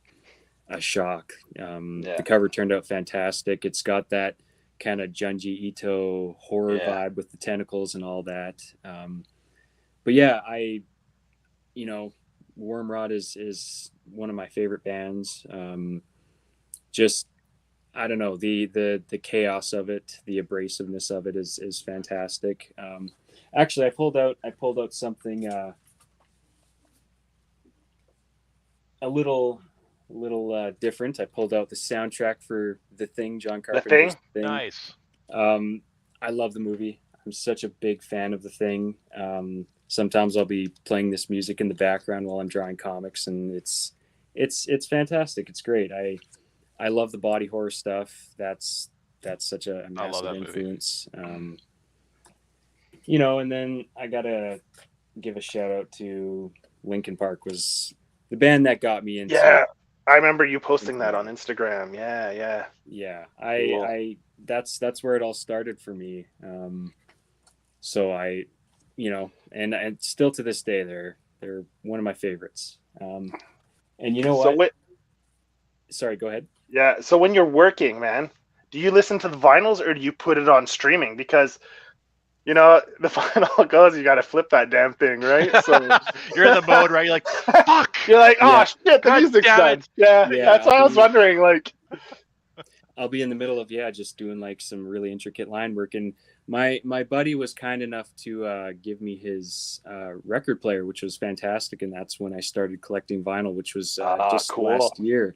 shock. The cover turned out fantastic. It's got that kind of Junji Ito horror vibe with the tentacles and all that. But yeah, Wormrod is one of my favorite bands. Just I don't know, the chaos of it, the abrasiveness of it is fantastic. Actually, I pulled out something a little different. I pulled out the soundtrack for The Thing, John Carpenter's The Thing. Nice. I love the movie. I'm such a big fan of The Thing. Sometimes I'll be playing this music in the background while I'm drawing comics, and it's fantastic. It's great. I love the body horror stuff. That's such a massive influence. And then I gotta give a shout out to Linkin Park, was the band that got me into. Yeah, I remember you posting that on Instagram. Yeah. I that's where it all started for me. So I, and still to this day they're one of my favorites. And you know what? Sorry, go ahead. Yeah. So when you're working, man, do you listen to the vinyls or do you put it on streaming? Because the vinyl goes, you got to flip that damn thing, right? So you're in the mode, right? You're like, fuck. You're like, oh shit, the music's done. Yeah, that's why I was wondering. Like, I'll be in the middle of just doing like some really intricate line work, and my buddy was kind enough to give me his record player, which was fantastic, and that's when I started collecting vinyl, which was just cool. Last year.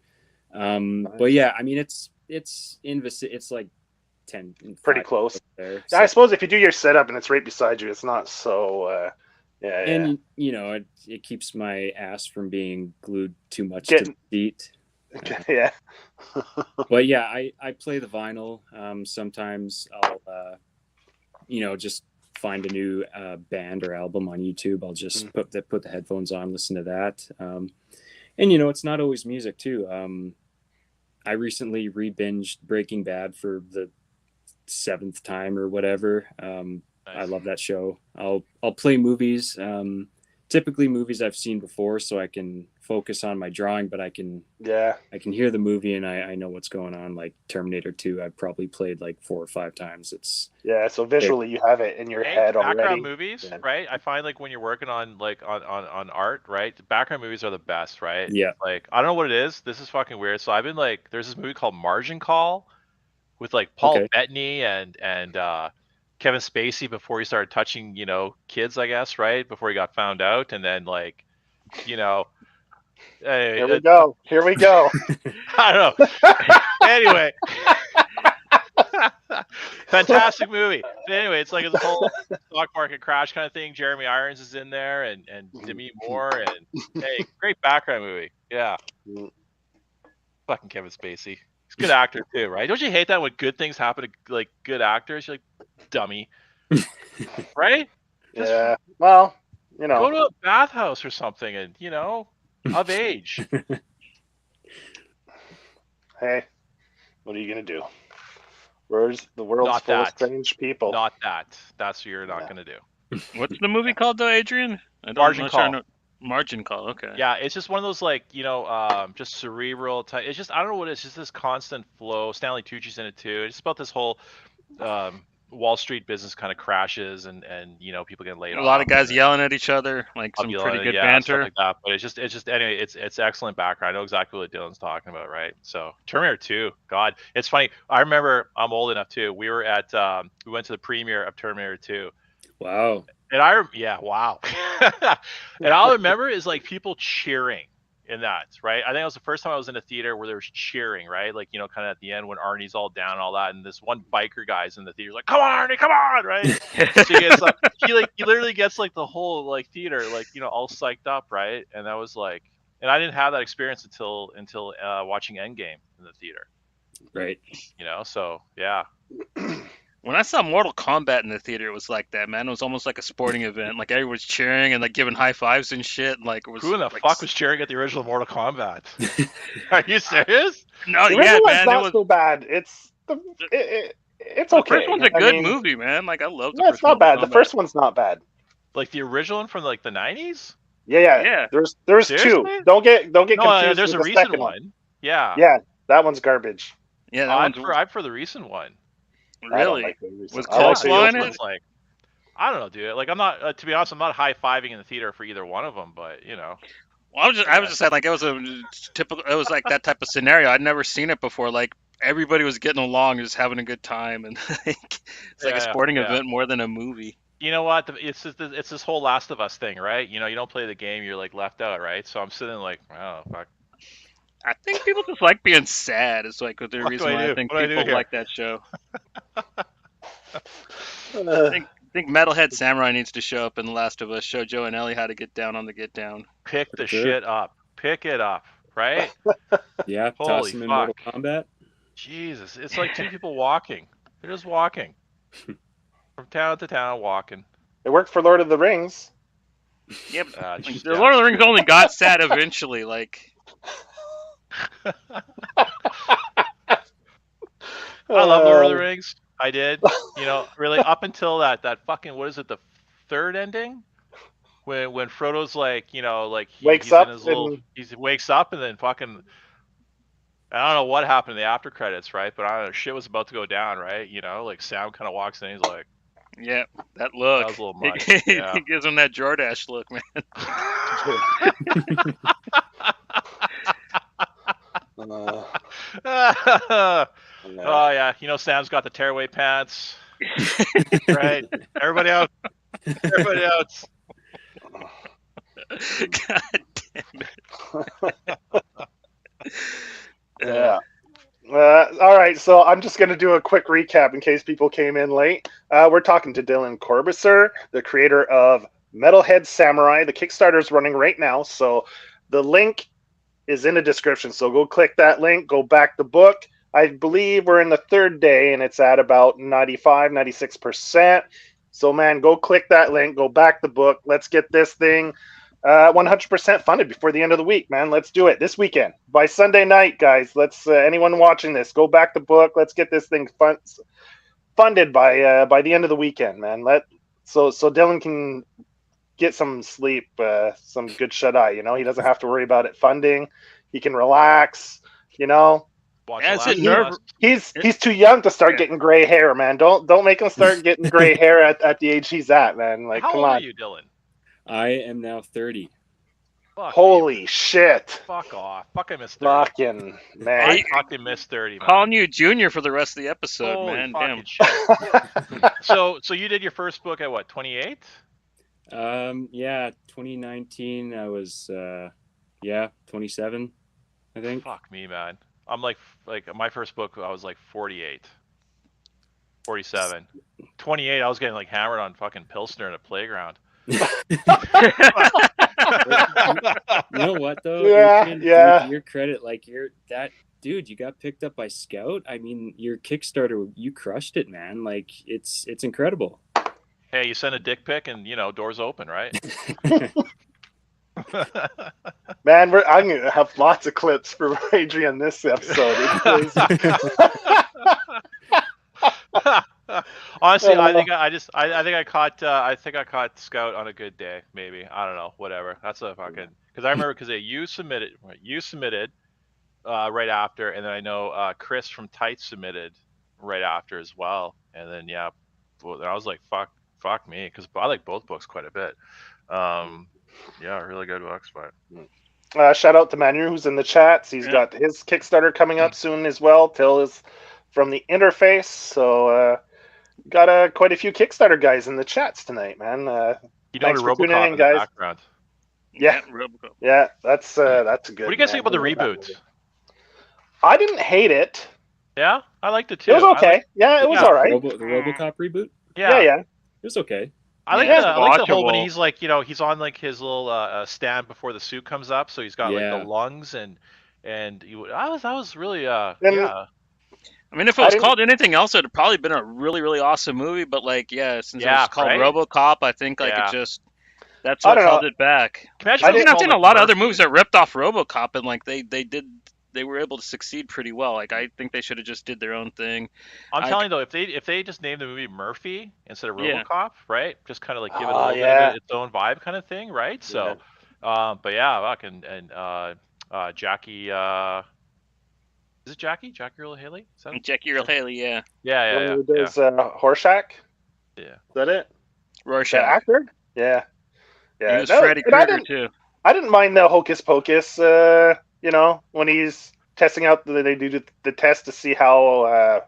Nice. But yeah, I mean, it's like 10 pretty close there. So. I suppose if you do your setup and it's right beside you, it's not so and it keeps my ass from being glued too much to the seat. Yeah. But yeah, I play the vinyl. Sometimes I'll just find a new band or album on YouTube. I'll just put the headphones on, listen to that. And it's not always music too. I recently re-binged Breaking Bad for the 7th time or whatever. Nice. I love that show. I'll play movies, typically movies I've seen before, so I can focus on my drawing, but I can hear the movie and I know what's going on. Like Terminator 2, I've probably played like 4 or 5 times. So visually you have it in your head already. Background movies, right? I find like when you're working on like on art, right? The background movies are the best, right? Yeah. Like I don't know what it is. This is fucking weird. So I've been like, there's this movie called Margin Call with like Paul Bettany and Kevin Spacey before he started touching, kids, I guess, right? Before he got found out, and then like, Here we go. I don't know. Anyway, Fantastic movie. But anyway, it's like this whole stock market crash kind of thing. Jeremy Irons is in there, and Demi Moore, and hey, great background movie. Yeah, fucking Kevin Spacey. He's a good actor too, right? Don't you hate that when good things happen to like good actors? You're like, dummy, right? Just Yeah. Well, go to a bathhouse or something, and of age. Hey, what are you gonna do? Where's the world's Not full of that. strange people? Not that. That's what you're not gonna do. What's the movie called though, Adrian? Margin Call. Margin Call. Okay. Yeah, it's just one of those like just cerebral type. It's just I don't know what it is. Just this constant flow. Stanley Tucci's in it too. It's about this whole Wall Street business kind of crashes, and people get laid off. A lot of guys yelling at each other, like some pretty good banter. Stuff like that. But it's just anyway. It's excellent background. I know exactly what Dylan's talking about, right? So Terminator 2. God, it's funny. I remember I'm old enough too. We were at we went to the premiere of Terminator 2. Wow. And wow. And all I remember is like people cheering in that, right? I think it was the first time I was in a theater where there was cheering, right? Like, kind of at the end when Arnie's all down and all that, and this one biker guy's in the theater like, "Come on, Arnie, come on!" Right? So he gets like, he literally gets like the whole like theater like all psyched up, right? And that was like, and I didn't have that experience until watching Endgame in the theater, Right. So yeah. When I saw Mortal Kombat in the theater, it was like that, man. It was almost like a sporting event. Like everyone's cheering and like giving high fives and shit. Like it was. Who in the like, fuck was cheering at the original Mortal Kombat? Are you serious? No, The yeah, original man. one's not It was. so bad. It's it's The okay. first one's a good movie, man. Like I love the Yeah, first it's not bad. The Mortal Kombat. first one's not bad. Like the original one from like the 90s? Yeah. There's Seriously? two. Don't get confused. There's with a the recent second one. Yeah. Yeah, that one's garbage. Yeah, that I'm one's for the recent one. I don't really. like the recent. Was I like Coleslaw the in old it? one. It's like, I don't know, dude. Like I'm not to be honest, I'm not high-fiving in the theater for either one of them, but Well, I was just saying, like it was a typical. It was like that type of scenario. I'd never seen it before. Like everybody was getting along, just having a good time, and like it's like a sporting event more than a movie. You know what? It's this whole Last of Us thing, right? You don't play the game, you're like left out, right? So I'm sitting like, oh fuck. I think people just like being sad. It's like the What reason do I why do? I think What do I do people here? like that show. I think Metalhead Samurai needs to show up in The Last of Us. Show Joe and Ellie how to get down on the get down. Pick the Sure. shit up. Pick it up, right? Yeah. Holy Toss them in Mortal fuck. Kombat. Jesus, it's like two people walking. They're just walking from town to town, walking. It worked for Lord of the Rings. Yeah, but like, Just- the Lord of the Rings only got sad eventually. Like I love Lord of the Rings. I did. Really up until that fucking, what is it, the third ending? When Frodo's like, Wakes he's up in his little, and- he wakes up and then fucking, I don't know what happened in the after credits, right? But I don't know, shit was about to go down, right? Like Sam kind of walks in, he's like, yeah, that look. That was a little much, He yeah. gives him that Jordache look, man. Oh yeah, Sam's got the tearaway pants, right? Everybody else. God damn it. Yeah. All right, so I'm just going to do a quick recap in case people came in late. We're talking to Dillion Korbisser, the creator of Metalhead Samurai. The Kickstarter is running right now, so the link is in the description. So go click that link, go back the book. I believe we're in the third day, and it's at about 95, 96%. So, man, go click that link, go back the book. Let's get this thing 100% funded before the end of the week, man. Let's do it this weekend. By Sunday night, guys, let's anyone watching this, go back the book. Let's get this thing funded by the end of the weekend, man. So Dillon can get some sleep, some good shut-eye, He doesn't have to worry about it funding. He can relax, Watch Yeah, The it's Last a of nerve- Us. He's too young to start Yeah. getting gray hair, man. Don't make him start getting gray hair at the age he's at, man. Like, How come old on. are you, Dylan? I am now 30. Fuck Holy you. shit. Fuck off. Fuck, I missed 30. Fucking man. I fucking missed 30, man. Calling you Junior for the rest of the episode, Holy man. fucking Damn. shit. So you did your first book at what, 28? Yeah, 2019. I was 27, I think. Fuck me, man. I'm like my first book, I was like 48. 47. 28, I was getting like hammered on fucking Pilsner in a playground. You know what though? Yeah, Adrian, yeah. to your credit, like you're that dude, you got picked up by Scout. I mean, your Kickstarter, you crushed it, man. Like it's incredible. Hey, you send a dick pic and doors open, right? Man, I'm gonna have lots of clips for Adrian this episode. It's Honestly, I think I caught Scout on a good day, maybe. I don't know, whatever. That's a fucking because I remember you submitted right after, and then I know Chris from Tight submitted right after as well, and then I was like fuck me, because I like both books quite a bit. Really good books, but. shout out to Manu who's in the chats. He's got his Kickstarter coming up soon as well. Till is from the interface, so got quite a few Kickstarter guys in the chats tonight, man. Thanks for tuning in, guys. Background. Yeah, Robocop. yeah, that's a good. What do you guys think about the reboot? I didn't hate it. Yeah, I liked it too. It was okay. It was all right. The RoboCop reboot. Yeah. It was okay. I like the whole when he's like he's on like his little stand before the suit comes up, so he's got like the lungs and I was really yeah. I mean, if it was called anything else, it'd probably been a really, really awesome movie. But since it was called RoboCop, I think it just that's what held it back. I've seen a lot of other movies that ripped off RoboCop, and they were able to succeed pretty well. Like I think they should have just did their own thing. I'm telling you though, if they just named the movie Murphy instead of RoboCop, right? Just kind of like give it a little bit of its own vibe, kind of thing, right? So, but yeah, and Jackie. Is it Jackie? Jackie Earle Haley? Jackie Earle Haley, yeah. Yeah. There's Horshack. Yeah. Is that it? Rorschach. The actor? Yeah. He was Freddy Krueger too. I didn't mind the Hocus Pocus. When he's testing out, they do the test to see how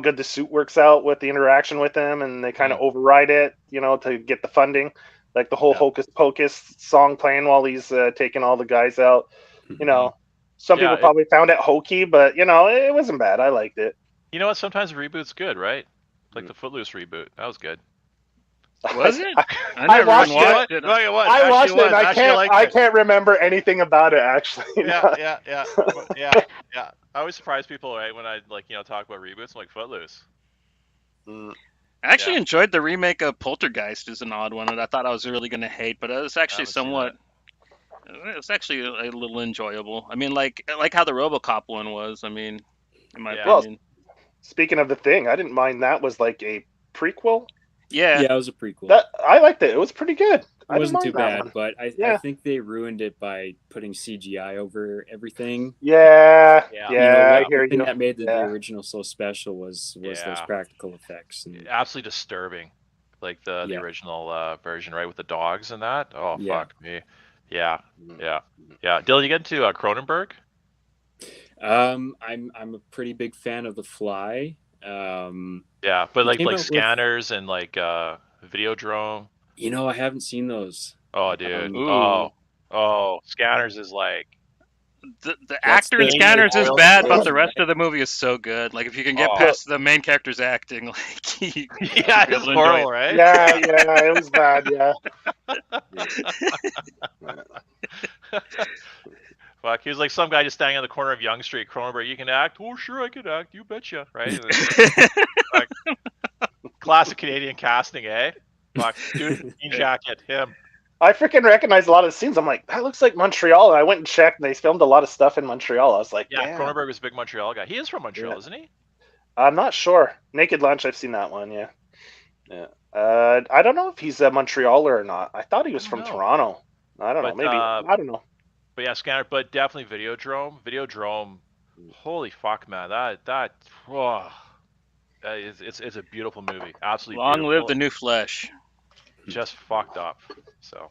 good the suit works out with the interaction with him, and they kind of override it, to get the funding. Like the whole Hocus Pocus song playing while he's taking all the guys out. Some people probably found it hokey, but it wasn't bad. I liked it. You know what? Sometimes a reboot's good, right? Like the Footloose reboot. That was good. Was it? I watched it. I watched it. And I can't remember anything about it actually. Yeah. I always surprise people, right? When I talk about reboots, I'm like Footloose. I actually enjoyed the remake of Poltergeist. Is an odd one that I thought I was really going to hate, but it was actually somewhat. It's actually a little enjoyable. I mean, like how the RoboCop one was. I mean, in my opinion. Speaking of The Thing, I didn't mind that was like a prequel. Yeah, it was a prequel. I liked it. It was pretty good. It wasn't too bad, but I think they ruined it by putting CGI over everything. Yeah. I hear you. The thing that made the original so special was those practical effects. And absolutely disturbing, like the original version, right, with the dogs and that. Oh fuck me. Yeah. Dillon, you get into Cronenberg? I'm a pretty big fan of The Fly. But like Scanners and like Videodrome. I haven't seen those. Oh, dude. Scanners is like the actor in Scanners is bad, but the rest of the movie is so good. Like if you can get past the main character's acting, like it's horrible, right? Yeah, it was bad. Yeah. Fuck, he was like some guy just standing on the corner of Yonge Street. Cronenberg, you can act? Oh, sure, I can act. You betcha, right? Like, classic Canadian casting, eh? Fuck, dude, jean jacket, him. I freaking recognize a lot of the scenes. I'm like, that looks like Montreal. And I went and checked, and they filmed a lot of stuff in Montreal. I was like, yeah, Cronenberg was a big Montreal guy. He is from Montreal, isn't he? I'm not sure. Naked Lunch, I've seen that one. Yeah. I don't know if he's a Montrealer or not. I thought he was from Toronto. I don't know. Maybe I don't know. But yeah, Scanner. But definitely Videodrome. Videodrome. Holy fuck, man! It's a beautiful movie. Absolutely. Long beautiful. live the new flesh. Just fucked up. So.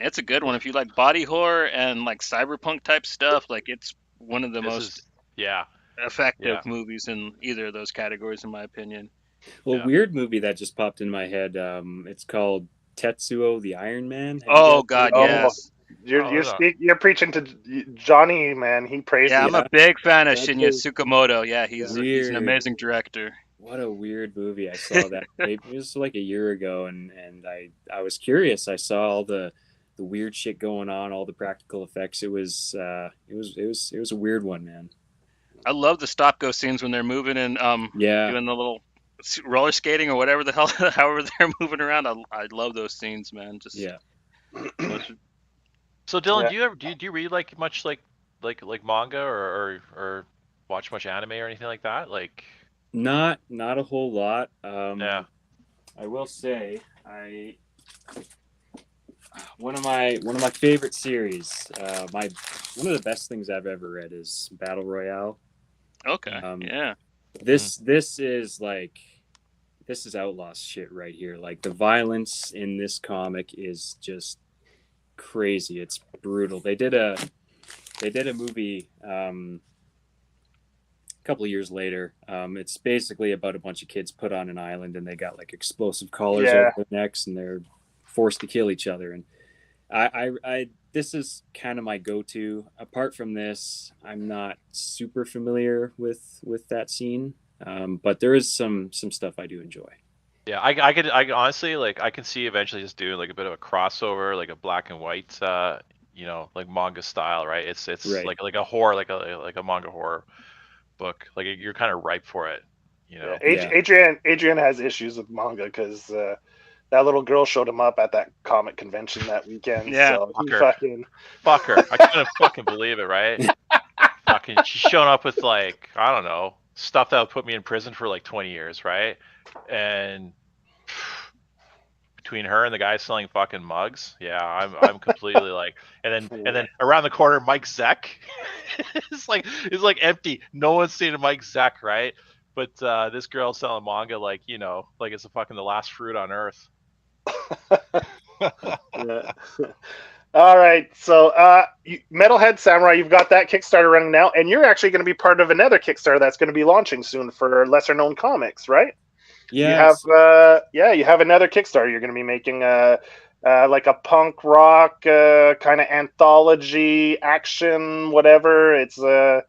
It's a good one. If you like body horror and like cyberpunk type stuff, like it's one of the most effective movies in either of those categories, in my opinion. Well, weird movie that just popped in my head. It's called Tetsuo the Iron Man. Oh God, yes. Oh, right on. You're preaching to Johnny, man. He Yeah, I'm praises. a Yeah, big fan of that's Shinya a Tsukamoto. Yeah, Yeah. he's an weird. amazing director. What a weird movie! I saw that. It was like a year ago, and I was curious. I saw all the weird shit going on, all the practical effects. It was a weird one, man. I love the stop go scenes when they're moving and Yeah, doing the little roller skating or whatever the hell, however they're moving around. I love those scenes, man. Just yeah. most So Dylan, Yeah. do you read like much like manga or watch much anime or anything like that? Like, Not a whole lot. yeah, I will say I one of my favorite series. My one of the best things I've ever read is Battle Royale. okay. Um, Yeah. this is outlaw shit right here. Like the violence in this comic is just crazy. It's brutal. They did a movie a couple of years later. It's basically about a bunch of kids put on an island and they got like explosive collars over Yeah. their necks and they're forced to kill each other. And I this is kind of my go-to. Apart from this, I'm not super familiar with that scene, but there is some stuff I do enjoy. yeah. I honestly like I can see eventually just doing like a bit of a crossover, like a black and white, like manga style, right? It's Right. like a horror, like a manga horror book. Like you're kind of ripe for it, you Yeah. know. Yeah. Adrian has issues with manga because that little girl showed him up at that comic convention that weekend. Yeah. So he Fucker, fucking fucker. I couldn't fucking believe it, right? Fucking, she's showing up with like I don't know stuff that would put me in prison for like 20 years, right? And between her and the guy selling fucking mugs, yeah, I'm completely like, and then around the corner, Mike Zeck it's like empty. No one's seen a Mike Zeck, right? But this girl selling manga, like like it's the last fruit on earth. yeah. All right, so Metalhead Samurai, you've got that Kickstarter running now, and you're actually going to be part of another Kickstarter that's going to be launching soon for lesser known comics, right? You have, Yes. you have another Kickstarter. You're going to be making like a punk rock kind of anthology action, whatever. It's yeah.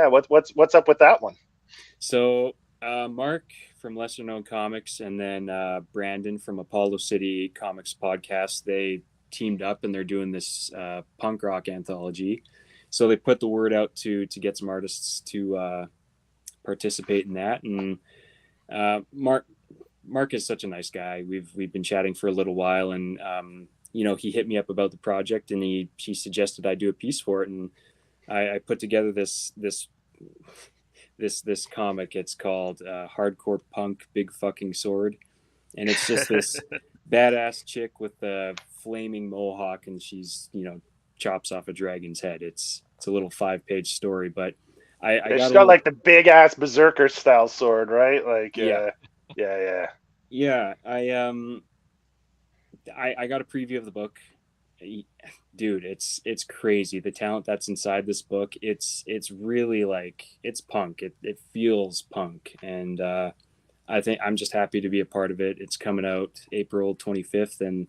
What's up with that one? So Mark from Lesser Known Comics and then Brandon from Apollo City Comics podcast, they teamed up and they're doing this punk rock anthology. So they put the word out to get some artists to participate in that. And Mark is such a nice guy. We've been chatting for a little while, and he hit me up about the project, and he suggested I do a piece for it, and I put together this comic. It's called Hardcore Punk Big Fucking Sword, and it's just this badass chick with the flaming mohawk, and she's chops off a dragon's head. It's a little 5-page story, but I She's got a got little. like the big ass berserker style sword, right? Like, Yeah. yeah. Yeah, I got a preview of the book. Dude, it's crazy the talent that's inside this book. It's really like it's punk. It feels punk, and I think I'm just happy to be a part of it. It's coming out April 25th, and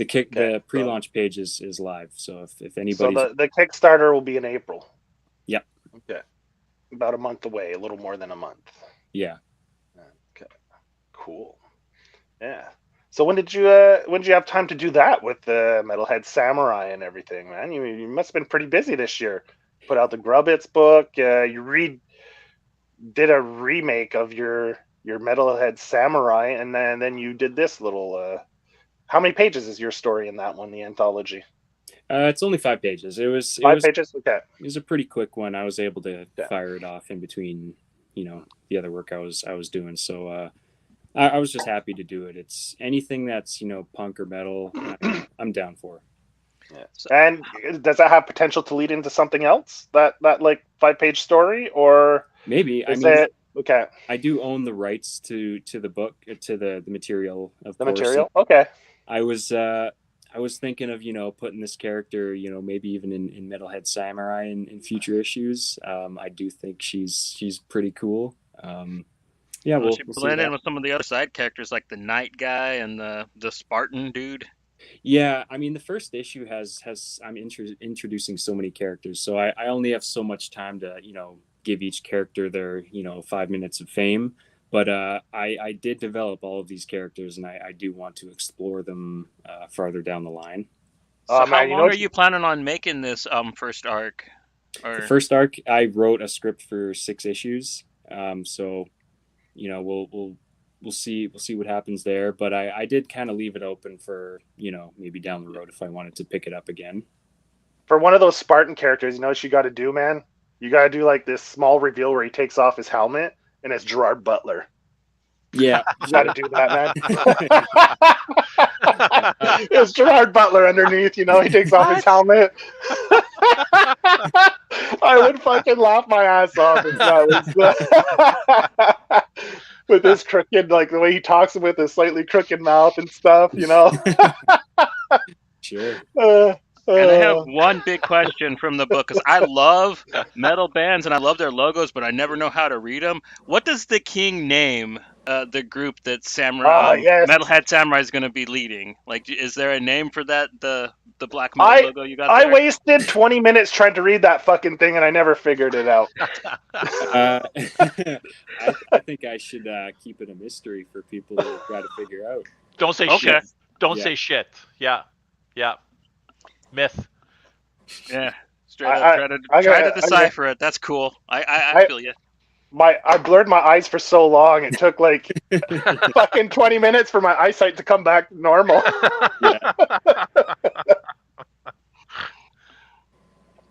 Okay, the so pre-launch page is live. So if so anybody's the Kickstarter will be in April. yeah, Okay, about a month away, a little more than a month. yeah. Okay, cool. Yeah. So when did you have time to do that with the Metalhead Samurai and everything, man? You must have been pretty busy this year. Put out the Grubbits book. Did a remake of your Metalhead Samurai, and then you did this little. How many pages is your story in that one? The anthology. It's only 5 pages. Five pages. Okay. It was a pretty quick one. I was able to Yeah. fire it off in between, the other work I was doing. So I was just happy to do it. It's anything that's punk or metal, I'm down for. Yeah. So, And does that have potential to lead into something else? That like 5-page story, or Maybe. I is mean, it okay? I do own the rights to the book, to the material, of The course. And material. Okay. I was thinking of putting this character, maybe even in Metalhead Samurai in future issues. I do think she's pretty cool. Yeah, well, she we'll see what blend in happens. with some of the other side characters like the Knight guy and the Spartan dude. Yeah, I mean the first issue has I'm introducing so many characters, so I only have so much time to give each character their 5 minutes of fame. But I did develop all of these characters, and I do want to explore them farther down the line. So Oh how man, long are you planning on making this first arc? The Or first arc, I wrote a script for 6 issues, so we'll see what happens there. But I did kind of leave it open for maybe down the road if I wanted to pick it up again. for one of those Spartan characters, you know what you got to do, man? You got to do like this small reveal where he takes off his helmet and it's Gerard Butler. Yeah, You got to do that, man. It's Gerard Butler underneath. You know, he takes off his helmet. I would fucking laugh my ass off if that was with his crooked, like the way he talks with his slightly crooked mouth and stuff. You know. sure. and I have one big question from the book because I love metal bands and I love their logos, but I never know how to read them. What does the king name the group that Yes. Metalhead Samurai is going to be leading? Like, is there a name for that? The black metal logo you got I there? wasted 20 minutes trying to read that fucking thing and I never figured it out. I think I should keep it a mystery for people to try to figure out. Don't say Okay. shit. Don't Yeah. say shit. Yeah. Myth. Yeah, straight up. Try to decipher it. That's cool. I feel you. I blurred my eyes for so long. It took like fucking 20 minutes for my eyesight to come back normal. Yeah.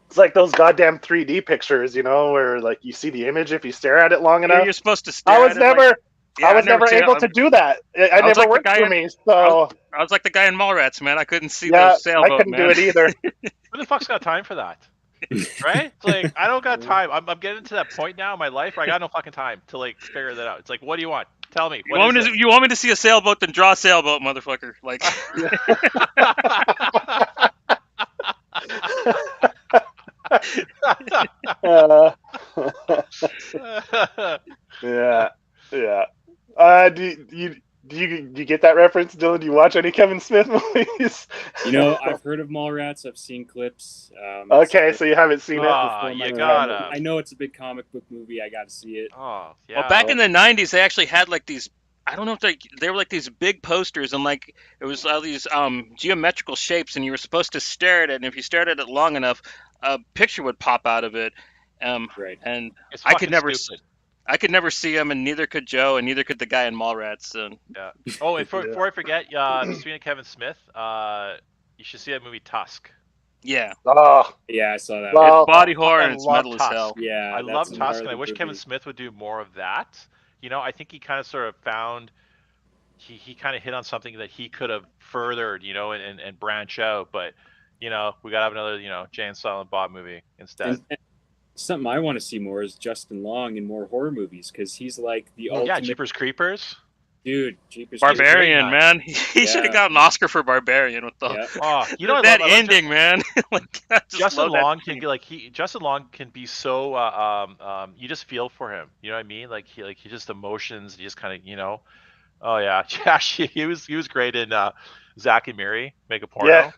It's like those goddamn 3D pictures, you know, where like you see the image if you stare at it long enough. You're supposed to stare I was at it. never, Yeah, I was never seen it. able to do that. It was never like the worked guy for in- me. So I was like the guy in Mallrats, man. I couldn't see yeah, the sailboat, I couldn't man. do it either. Who the fuck's got time for that? Right? It's like I don't got time. I'm getting to that point now in my life where I got no fucking time to like figure that out. It's like, what do you want? Tell me. You want me to see a sailboat? Then draw a sailboat, motherfucker. Like, Yeah, yeah. Do you get that reference, Dylan? Do you watch any Kevin Smith movies? I've heard of Mallrats. I've seen clips. Okay, so you haven't seen it. Ah, before my you time. gotta. I know it's a big comic book movie. I got to see it. Oh, yeah. well, back in the '90s, they actually had like these. I don't know if they were like these big posters, and like it was all these geometrical shapes, and you were supposed to stare at it, and if you stared at it long enough, a picture would pop out of it. Right. And It's I could fucking never. stupid. I could never see him, and neither could Joe, and neither could the guy in Mallrats. And Yeah. Oh, and before I forget, speaking of Kevin Smith, you should see that movie Tusk. yeah, Oh, Yeah, I saw that. Well, it's body horror I and it's love metal as Tusk. hell. Yeah, I that's love a Tusk, and I gnarly wish Kevin movie. Smith would do more of that. I think he kind of sort of found he kind of hit on something that he could have furthered, and branch out. But we gotta have another, Jay and Silent Bob movie instead. And something I want to see more is Justin Long in more horror movies because he's like the Yeah, ultimate Jeepers Creepers. dude. Jeepers Barbarian, great man. He should Yeah. have got an Oscar for Barbarian with the Yeah. Oh, that ending, man. Like, I just Justin love that Long can scene. be like Justin Long can be so you just feel for him. You know what I mean? Like he just emotions. He just kind of Oh yeah, yeah. He was great in Zack and Miri Make a Porno.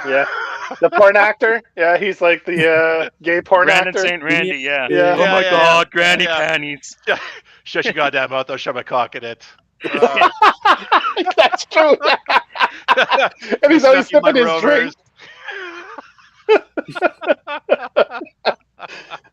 yeah. The porn actor. Yeah, he's like the gay porn Brandon actor. St. Randy, yeah. Yeah. Oh my Yeah, God, yeah, granny yeah. panties. Shut your goddamn mouth! I'll shove my cock in it. That's true. And he's always Snuck in my sipping his drink.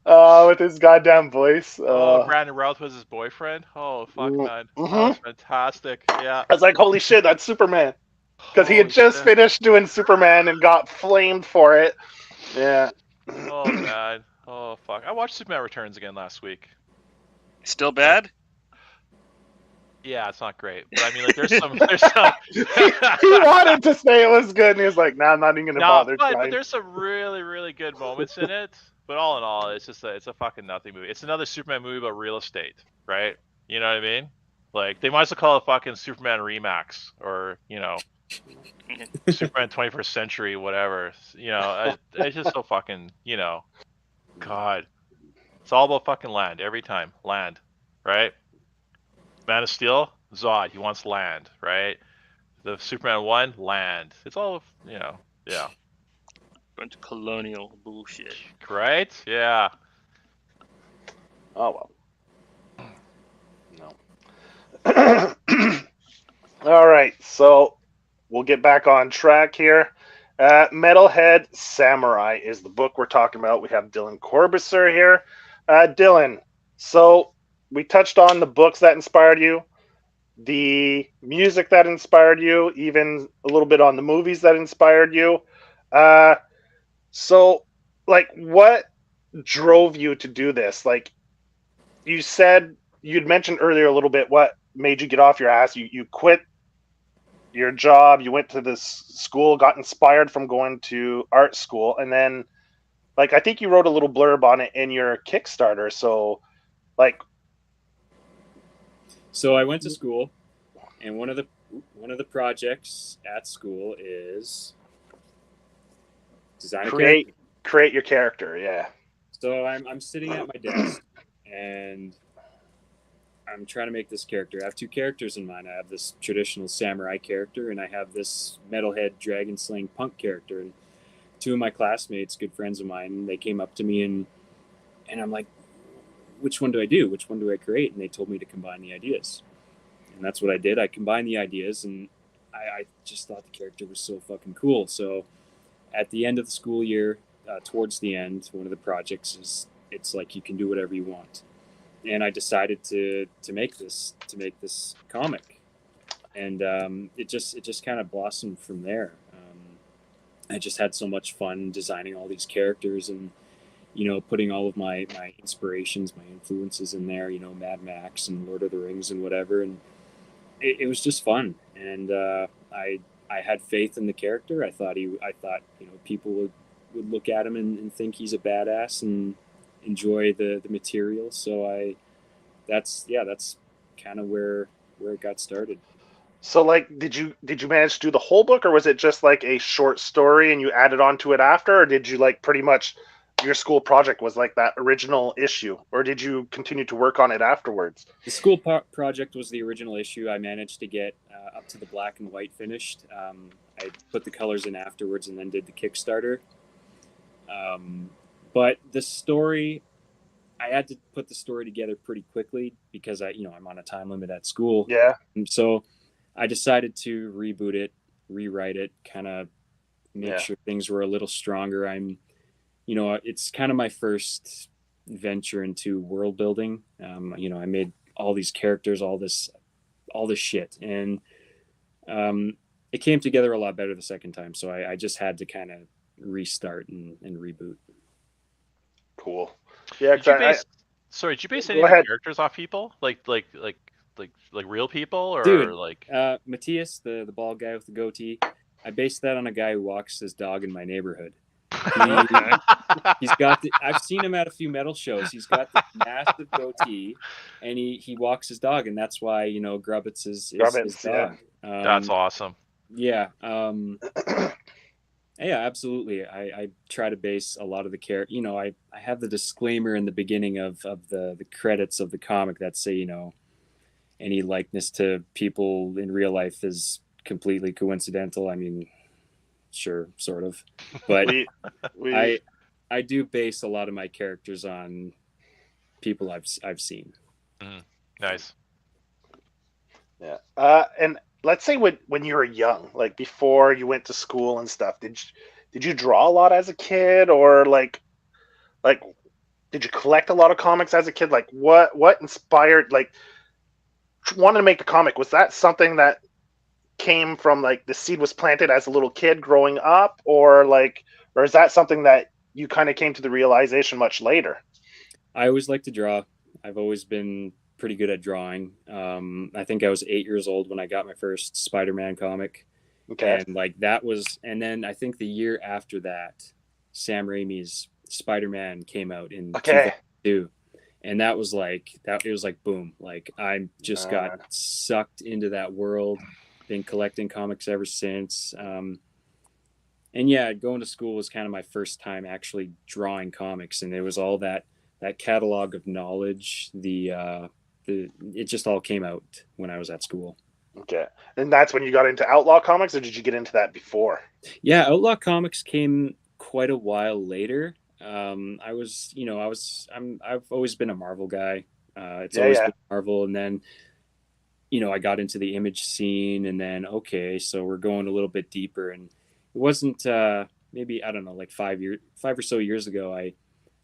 With his goddamn voice. Brandon Routh was his boyfriend. Oh fuck, man, that Mhm. was fantastic. Yeah. I was like, holy shit, that's Superman. Because he had Holy just shit. finished doing Superman and got flamed for it. Yeah. Oh man. Oh fuck. I watched Superman Returns again last week. Still bad? Yeah, it's not great, but I mean, like, there's some. He wanted to say it was good, and he was like, nah, I'm not even going to No, bother but trying. there's some really, really good moments in it. But all in all, it's a fucking nothing movie. It's another Superman movie about real estate, right? You know what I mean? Like, they might as well call it fucking Superman Remax, or Superman 21st Century, whatever. It's just so fucking, God. It's all about fucking land every time. Land, right? Man of Steel, Zod, he wants land, right? The Superman 1, land. It's all, yeah. Bunch of colonial bullshit. Right? Yeah. Oh well. No. All right, so we'll get back on track here. Metalhead Samurai is the book we're talking about. We have Dillion Korbisser here. Dillon, so we touched on the books that inspired you, the music that inspired you, even a little bit on the movies that inspired you. Uh, so, like, what drove you to do this? Like, you said you'd mentioned earlier a little bit what made you get off your ass. You quit your job, you went to this school, got inspired from going to art school, and then, like, I think you wrote a little blurb on it in your Kickstarter. So, like, So I went to school, and one of the projects at school is design a character. create your character. Yeah. So I'm sitting at my desk, and I'm trying to make this character. I have two characters in mind. I have this traditional samurai character, and I have this metalhead dragon slaying punk character. And two of my classmates, good friends of mine, they came up to me and I'm like, which one do I do? Which one do I create? And they told me to combine the ideas. And that's what I did. I combined the ideas, and I just thought the character was so fucking cool. So at the end of the school year, towards the end, one of the projects is it's like you can do whatever you want. And I decided to make this comic, and it just kind of blossomed from there. I just had so much fun designing all these characters, and putting all of my inspirations, my influences in there. Mad Max and Lord of the Rings and whatever, and it was just fun. And I had faith in the character. I thought people would look at him and think he's a badass and enjoy the material. So that's kind of where it got started. So, like, did you manage to do the whole book, or was it just like a short story and you added on to it after, or did you, like, pretty much your school project was like that original issue, or did you continue to work on it afterwards? The school project was the original issue. I managed to get up to the black and white finished. I put the colors in afterwards and then did the Kickstarter. But the story, I had to put the story together pretty quickly because I'm on a time limit at school. Yeah. And so I decided to reboot it, rewrite it, kind of make sure things were a little stronger. It's kind of my first venture into world building. I made all these characters, all this shit, and it came together a lot better the second time. So I just had to kind of restart and reboot. Cool. Yeah. Did you base any of the characters off people, like real people, or Dude, like Matthias, the bald guy with the goatee? I based that on a guy who walks his dog in my neighborhood. He's got I've seen him at a few metal shows. He's got the massive goatee, and he walks his dog, and that's why Grubbitz is his dog. Yeah. That's awesome. Yeah. Yeah, absolutely. I try to base a lot of the character. I have the disclaimer in the beginning of the credits of the comic that say any likeness to people in real life is completely coincidental. I mean, sure, sort of, but I do base a lot of my characters on people I've seen. Mm-hmm. Nice. Yeah. And let's say when you were young, like before you went to school and stuff, did you draw a lot as a kid, or like did you collect a lot of comics as a kid? Like what inspired, like, wanting to make a comic? Was that something that came from, like, the seed was planted as a little kid growing up, or is that something that you kind of came to the realization much later? I always like to draw. I've always been pretty good at drawing. I think I was 8 years old when I got my first Spider-Man comic. Okay. And then I think the year after that, Sam Raimi's Spider-Man came out in 2002. And that was it was like boom. Like, I just got sucked into that world. Been collecting comics ever since. And yeah, going to school was kind of my first time actually drawing comics, and it was all that catalog of knowledge. It just all came out when I was at school. Okay. And that's when you got into Outlaw Comics, or did you get into that before? Yeah, Outlaw Comics came quite a while later. I've always been a Marvel guy. It's Yeah, always yeah. been Marvel, and then I got into the Image scene, and then okay, so we're going a little bit deeper, and it wasn't maybe I don't know, like 5 or so years ago. I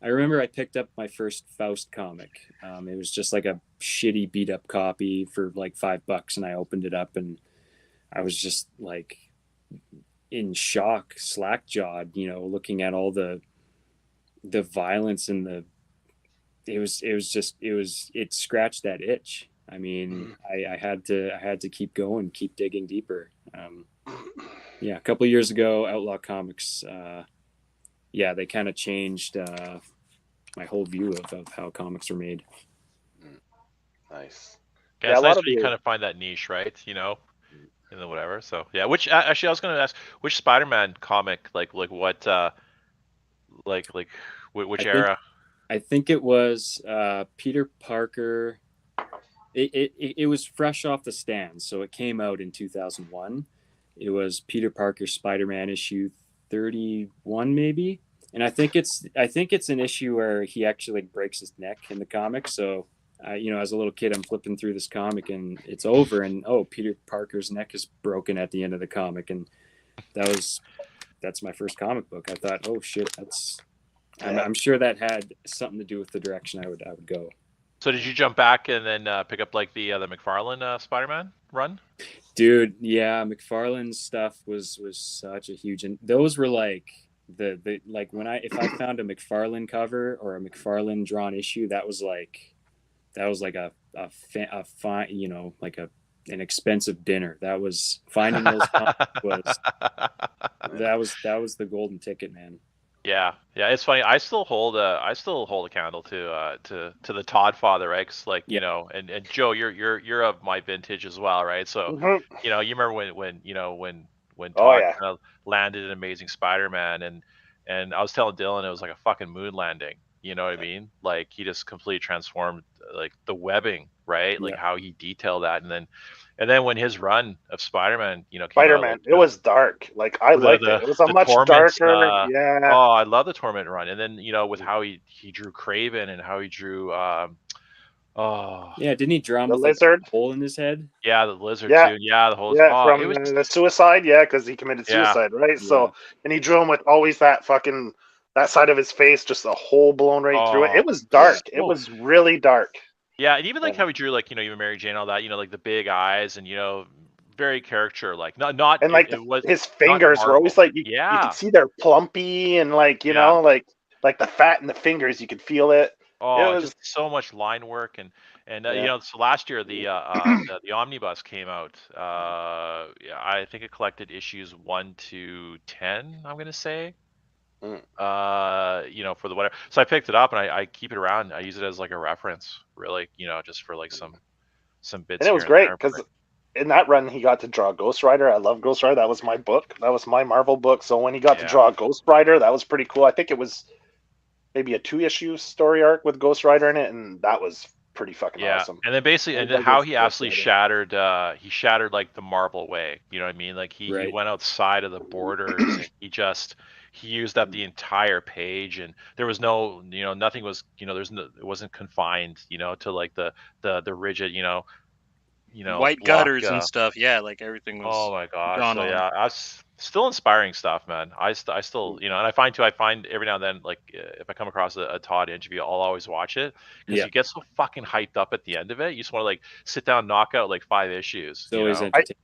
remember I picked up my first Faust comic. It was just like a shitty beat up copy for like $5, and I opened it up, and I was just like in shock, slack jawed, looking at all the violence and it scratched that itch. I mean, I had to keep going, keep digging deeper. Yeah, a couple of years ago, Outlaw Comics, yeah, they kind of changed my whole view of how comics are made. Nice. Yeah, Yeah, it's a lot nice of when you the kind of find that niche, right? And then whatever. So yeah, which actually I was gonna ask, which Spider-Man comic, like what, like I which think era? I think it was Peter Parker. It was fresh off the stand, so it came out in 2001. It was Peter Parker Spider-Man issue 31, maybe. And I think it's an issue where he actually like breaks his neck in the comic. So, as a little kid, I'm flipping through this comic and it's over, and oh, Peter Parker's neck is broken at the end of the comic, and that's my first comic book. I thought, oh shit, yeah. I'm sure that had something to do with the direction I would go. So did you jump back and then pick up like the McFarlane Spider-Man run? Dude, yeah, McFarlane's stuff was such a huge, and those were like the like when if I found a McFarlane cover or a McFarlane drawn issue, that was like a fine, like an expensive dinner. That was finding those comics was that was the golden ticket, man. Yeah, yeah, it's funny. I still hold a candle to the Todd father, right? 'Cause like Yeah, and Joe, you're of my vintage as well, right? So Mhm. you remember when Oh Todd yeah. kind of landed an Amazing Spider-Man, and I was telling Dylan it was like a fucking moon landing. You know what I mean? Like he just completely transformed like the webbing, right? Like yeah, how he detailed that, and then when his run of Spider-Man, came out, Spider-Man. like It was dark. Like I the liked it. the It was a the much torment. darker. Yeah. Oh, I love the torment run, and then with how he drew Craven and how he drew oh yeah. Didn't he draw him The with like Lizard. a hole in his head? yeah, the lizard Yeah. too, and yeah, the whole Yeah. oh it From was the suicide. Yeah, because he committed yeah suicide, right? Yeah, So, and he drew him with always that fucking that side of his face, just a hole blown right through it. oh It was it dark. was It so was really dark. yeah, and even like And, how he drew like even Mary Jane, all that, like the big eyes, and very caricature like not and like it was his not fingers were always Marvel. like you could Yeah, see they're plumpy and like yeah. like the fat in the fingers, you could feel it. It Oh, was just so much line work, and yeah. so last year the omnibus came out. Yeah, I think it collected issues 1 to 10. I'm gonna say. Mm. For the whatever. So I picked it up and I keep it around. I use it as like a reference, really. Just for like some And bits it here was and great there. because in that run he got to draw Ghost Rider. I love Ghost Rider. That was my book. That was my Marvel book. So when he got to Yeah, draw Ghost Rider, that was pretty cool. I think it was maybe a 2 issue story arc with Ghost Rider in it, and that was pretty fucking yeah. awesome. And then basically, and then Everybody how loves he Ghost absolutely Rider. shattered like the Marvel way. You know what I mean? Like he right. went outside of the borders and he used up the entire page, and there was no nothing was it wasn't confined to like the rigid White block. gutters and stuff. Yeah, like everything Oh was my gosh. drawn So on. yeah, still inspiring stuff, man. I still, and I find every now and then, like if I come across a Todd interview, I'll always watch it because Yeah, you get so fucking hyped up at the end of it. You just want to like sit down, knock out like 5 issues, it's always I entertaining.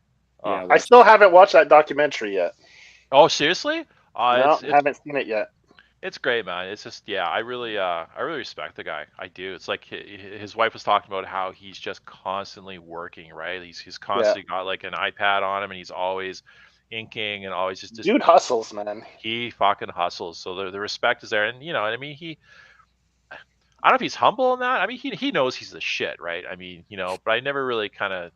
Oh, Yeah, I watch. still haven't watched that documentary yet. oh seriously? No, It's haven't seen it yet. it's great, man. It's just yeah, I really respect the guy. I do. It's like his wife was talking about how he's just constantly working, right? He's Yeah, constantly got like an iPad on him, and he's always inking and always just dude hustles, man. he fucking hustles. So the respect is there, and I mean I don't know if he's humble in that. I mean he knows he's the shit, right? I mean but I never really kind of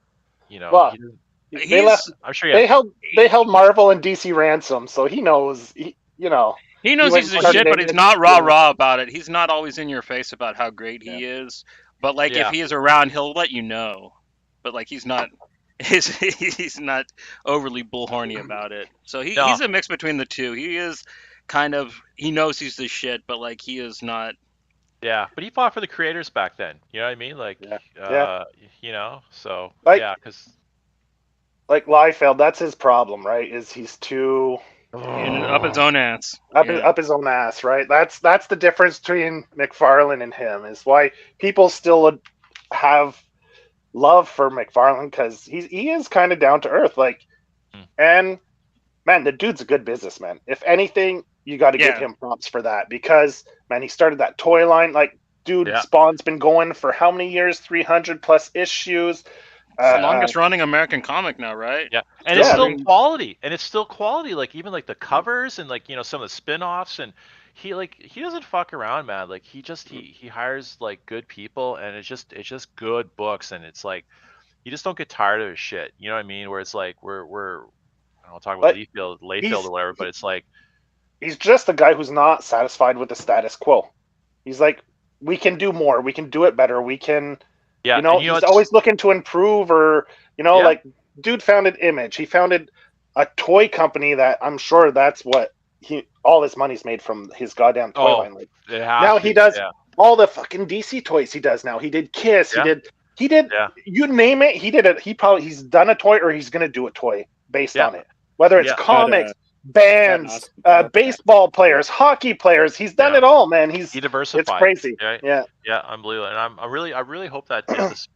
Well, he doesn't. they left. He's I'm sure he They has. held Marvel and DC ransom, so he knows. he He knows went he's and the started shit, but naming he's his. not rah Yeah, rah about it. He's not always in your face about how great yeah. he is. But like if Yeah, he is around, he'll let you know. But like he's not he's not overly bullhorny about it. So No, he's a mix between the two. He is kind of he knows he's the shit, but like he is not. yeah, but he fought for the creators back then. You know what I mean? Like, Yeah, yeah. so Like yeah, because like Liefeld, that's his problem, right? Is he's too And up his own ass. Yeah. up his own ass, right? That's the difference between McFarlane and him. Is why people still have love for McFarlane because he is kind of down to earth, like, and man, the dude's a good businessman. If anything, you got to give Yeah. him props for that because man, he started that toy line. Like, dude, Yeah. Spawn's been going for how many years? 300 plus issues. It's the longest running American comic now, right? yeah, and Yeah, it's I still mean- quality, and it's still quality. Like even like the covers and like some of the spin-offs, and he doesn't fuck around, man. Like he hires like good people, and it's just good books, and it's like you just don't get tired of his shit. You know what I mean? Where it's like we're I don't talk about But Layfield or whatever, but it's like he's just a guy who's not satisfied with the status quo. He's like, we can do more. We can do it better. We can, yeah, you know, and he's always looking to improve or, Yeah. like, dude founded Image. He founded a toy company that I'm sure that's what all his money's made from his goddamn toy line. Like, it has now to he be, does yeah. all the fucking DC toys he does now. He did Kiss. Yeah. He did, Yeah. you name it. He did it. He's done a toy or he's going to do a toy based Yeah. on it. Whether it's Yeah. comics, bands, Austin Power baseball players, hockey players. He's done Yeah. it all, man. He diversified. It's crazy. Right? Yeah. Yeah, unbelievable. And I really hope that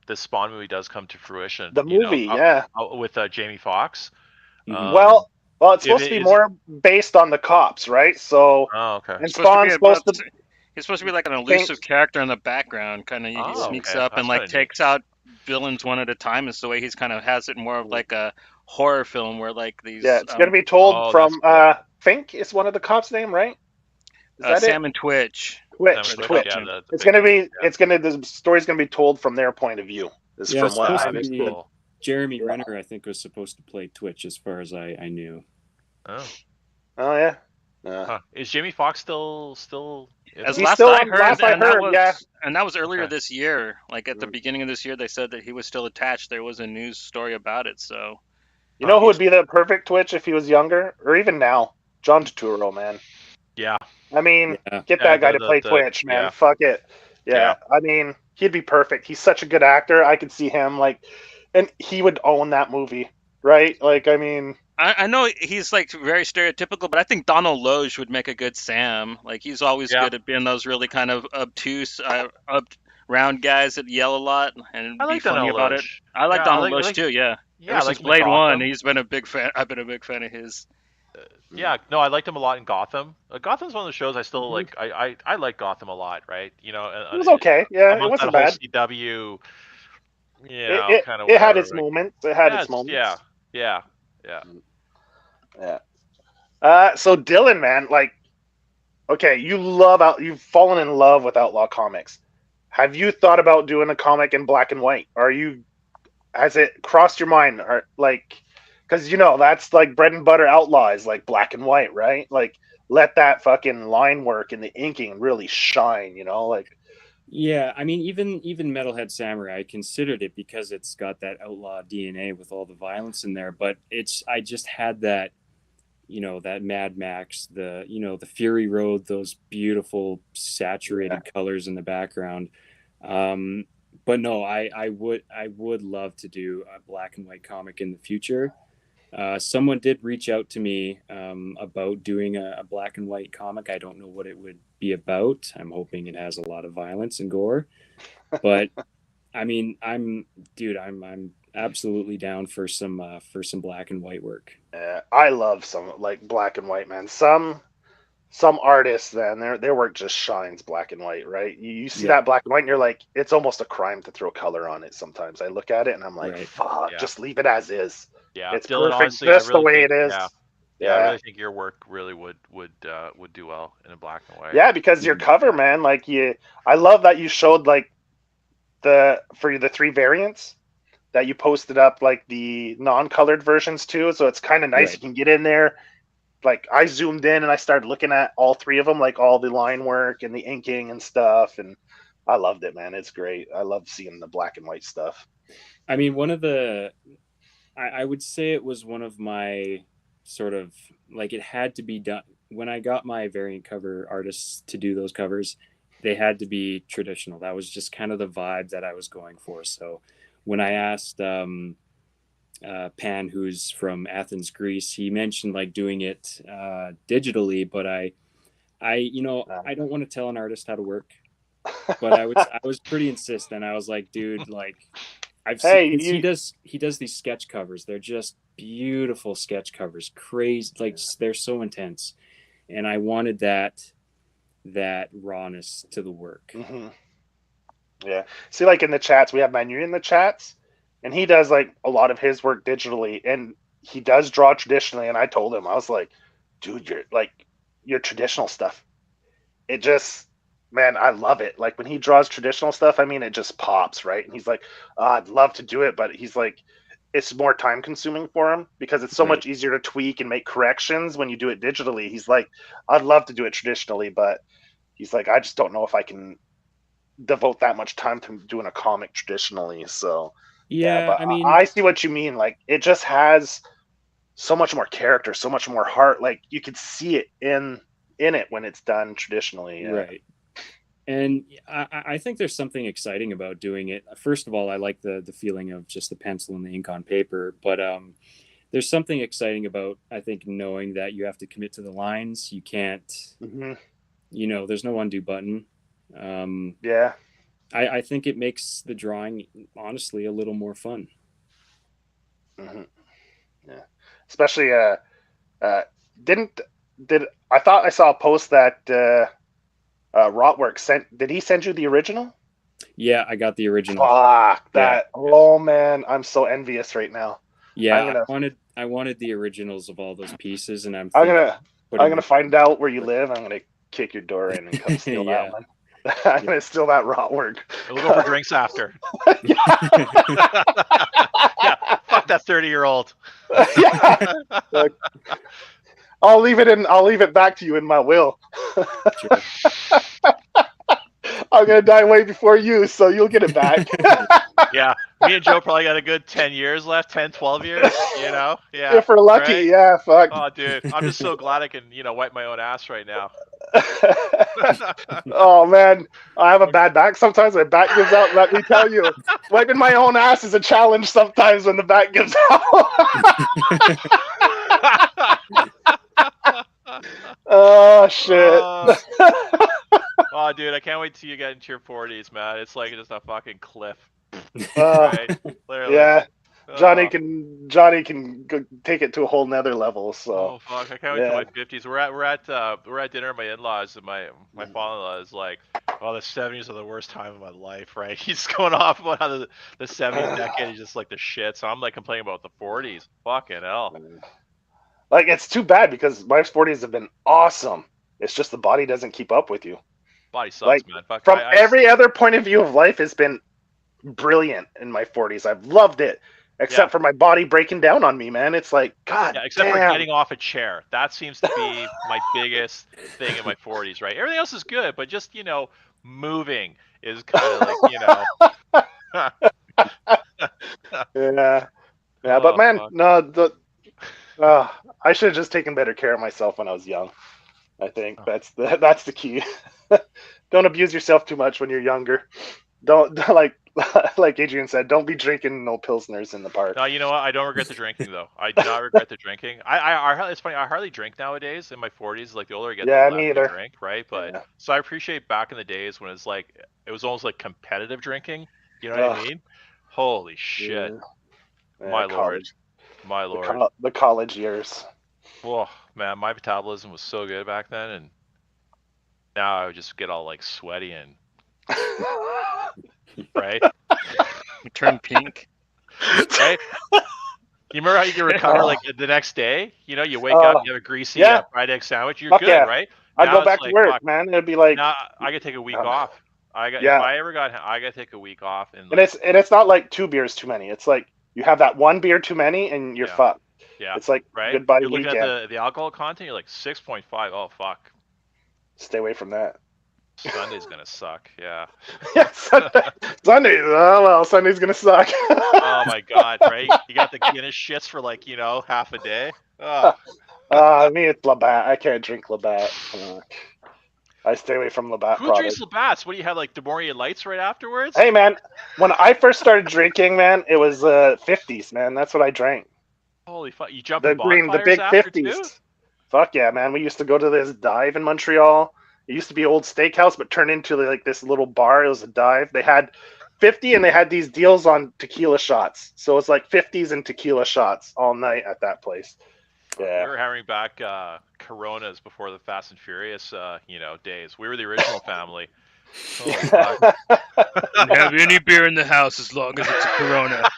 this Spawn movie does come to fruition. The movie, yeah. With Jamie Foxx. Mhm. Well, it's if supposed it to be is- more based on the cops, right? So, Oh, okay. and It's supposed to Spawn's be supposed about- to. He's supposed to be like an elusive character in the background. Kind of he Oh, sneaks okay. up That's and like kinda neat. takes out villains one at a time. Is the way he's kind of has it more of like a horror film where like these. Yeah, it's going to be told oh, from that's cool. Fink is one of the cops' name, right? Is that Sam it? and Twitch. Twitch. Twitch, Twitch. yeah, the It's big going to be. name, yeah. It's going to. The story's going to be told from their point of view. Is Yeah, from it's what supposed I to That is be- cool. Jeremy Yeah. Renner, I think, was supposed to play Twitch, as far as I knew. Oh. Oh yeah. Yeah. Huh. Is Jamie Foxx still? As He's last still I on- heard, last I and that heard, was yeah. and that was earlier Okay. this year. Like at the Mhm. beginning of this year, they said that he was still attached. There was a news story about it. So You know who he's- would be the perfect Twitch if he was younger, or even now? John Turturro, man. Yeah. I mean, Yeah. get Yeah, that guy the- to play the- Twitch, man. yeah. Fuck it. Yeah. Yeah. I mean, he'd be perfect. He's such a good actor. I could see him and he would own that movie, right? Like, I mean, I know he's like very stereotypical, but I think Donald Loge would make a good Sam. Like he's always Yeah. good at being those really kind of obtuse, round guys that yell a lot and I be like funny Donald about it. Loge. I like Yeah, Donald Loge too. Yeah. Yeah, Ever I like since him in Blade One, Gotham. he's been a big fan. I've been a big fan of his. Yeah, no, I liked him a lot in Gotham. Gotham's one of the shows I still Mhm. like. I like Gotham a lot, right? it was okay. Yeah, it amongst wasn't that whole bad. CW, It, kind of. it had its moments. It had Yeah, its moments. yeah. Yeah. So Dillon, man, like, okay, you've fallen in love with Outlaw Comics. Have you thought about doing a comic in black and white? Has it crossed your mind? Or like, because that's like bread and butter Outlaw is like black and white, right? Like, let that fucking line work and the inking really shine. Like, Yeah, I mean, even Metalhead Samurai, I considered it because it's got that outlaw DNA with all the violence in there. But I just had that, that Mad Max, the Fury Road, those beautiful saturated colors in the background. But no, I would love to do a black and white comic in the future. Someone did reach out to me about doing a black and white comic. I don't know what it would be about. I'm hoping it has a lot of violence and gore. But I mean, I'm absolutely down for some black and white work. I love some like black and white, man. Some artists, man, their work just shines black and white, right? You see that black and white, and you're like, it's almost a crime to throw color on it. Sometimes I look at it and I'm like, Right. fuck, Yeah. just leave it as is. Yeah, It's Dillon, perfect honestly, I just the really way think- it is. Yeah, I really think your work really would do well in a black and white. Yeah, because your cover, man, like I love that you showed like for the 3 variants that you posted up like the non-colored versions too. So it's kind of nice. Right. You can get in there. Like I zoomed in and I started looking at all 3 of them, like all the line work and the inking and stuff. And I loved it, man. It's great. I love seeing the black and white stuff. I mean, one of the I would say it was one of my sort of like it had to be done when I got my variant cover artists to do those covers. They had to be traditional. That was just kind of the vibe that I was going for. So when I asked Pan, who's from Athens, Greece, he mentioned like doing it digitally, but I don't want to tell an artist how to work, but I was pretty insistent. I was like, dude, like I've seen Hey, because you he does these sketch covers. They're just beautiful sketch covers, crazy, like they're so intense, and I wanted that rawness to the work. mhm. Yeah. See, like in the chats, we have Manu in the chats, and he does like a lot of his work digitally, and he does draw traditionally. And I told him, I was like, dude, your traditional stuff. It just, man, I love it. Like when he draws traditional stuff, I mean, it just pops, right? And he's like, oh, I'd love to do it, but he's like, it's more time consuming for him because it's so Right. much easier to tweak and make corrections when you do it digitally. He's like, I'd love to do it traditionally, but he's like, I just don't know if I can devote that much time to doing a comic traditionally. So yeah, Yeah, but I mean, I see what you mean. Like it just has so much more character, so much more heart. Like you could see it in it when it's done traditionally. Yeah. right. And I think there's something exciting about doing it. First of all, I like the feeling of just the pencil and the ink on paper, but there's something exciting about I think knowing that you have to commit to the lines. You can't, Hmm. there's no undo button. Um, Yeah. I think it makes the drawing honestly a little more fun. Hmm. Yeah. Especially uh didn't did I thought I saw a post that Rotwork sent. Did he send you the original? Yeah, I got the original. Fuck Yeah, that. Oh man, I'm so envious right now. I'm yeah, gonna I wanted the originals of all those pieces, and I'm I'm thinking gonna I'm putting gonna them. find out where you live. I'm gonna kick your door in and come steal that Yeah, one. I'm yeah. gonna steal that Rotwork. We'll go for drinks after. Yeah, fuck that 30-year-old. Yeah. Look, I'll leave it back to you in my will. Sure. I'm gonna die way before you, so you'll get it back. Yeah, me and Joe probably got a good 10 years left, 10, 12 years, Yeah, If we're lucky, right? yeah, fuck. Oh, dude, I'm just so glad I can, wipe my own ass right now. Oh man, I have a bad back. Sometimes my back gives out. Let me tell you, wiping my own ass is a challenge sometimes when the back gives out. Oh shit. uh, oh, dude, I can't wait till you get into your 40s, man. It's like just a fucking cliff, right? Literally. Yeah, Oh, Johnny can take it to a whole nother level. So oh fuck! I can't wait till yeah. my 50s. We're at dinner at my in-laws, and my father-in-law is like, "Oh, the 70s are the worst time of my life," right? He's going off about how the 70s decade is just like the shit. So I'm like complaining about the 40s. Fucking hell. Like it's too bad because my 40s have been awesome. It's just the body doesn't keep up with you. Body sucks, Like man. Fuck. from every other point of view of life, it's been brilliant in my 40s. I've loved it, Yeah. except for my body breaking down on me, man. It's like, God Yeah, except for damn. getting off a chair. That seems to be my biggest thing in my 40s, right? Everything else is good, but just, moving is kind of like, Yeah, yeah, but Oh, man, fuck. no, I should have just taken better care of myself when I was young. I think Oh. that's the key. Don't abuse yourself too much when you're younger. Don't like Adrian said. Don't be drinking no pilsners in the park. No, you know what? I don't regret the drinking, though. I do not regret the drinking. It's funny. I hardly drink nowadays in my 40s. Like, the older I get, the Yeah, less me I either. drink, right? But Yeah. so I appreciate back in the days when it's like, it was almost like competitive drinking. You know what I Ugh, mean? Holy shit. yeah, yeah, My lord. college, My lord. the college years. Whoa, man, my metabolism was so good back then, and now I would just get all like sweaty and right, Turn pink. right. You remember how you can recover Oh, like the next day? You wake up, you have a greasy yeah, fried egg sandwich, you're fuck good, yeah. right? I'd Now go it's back to like work, fuck. man. It'd be like, Now I gotta take a week off. If yeah, I ever I gotta take a week off and and like it's not like two beers too many. It's like you have that one beer too many, and you're yeah, fucked. yeah, It's like right. goodbye You're looking at weekend. the alcohol content, you're like 6.5. Oh fuck. Stay away from that. Sunday's gonna suck. Yeah. Yeah, Sunday. Oh well, Sunday's gonna suck. Oh my god, right? You got the Guinness shits for like, half a day. Oh. Me, it's Labatt. I can't drink Labatt. I stay away from Labatt Who drinks products. Labatt's? What do you have, like Demorian Lights right afterwards? Hey man, when I first started drinking, man, it was 50s, man. That's what I drank. Holy fuck! You jumping The bonfires big after too? 50s. Fuck yeah, man. We used to go to this dive in Montreal. It used to be old steakhouse, but turned into like this little bar. It was a dive. They had 50 and they had these deals on tequila shots. So it's like 50s and tequila shots all night at that place. Yeah. We were having back Coronas before the Fast and Furious, days. We were the original family. Holy fuck! You have any beer in the house as long as it's a Corona.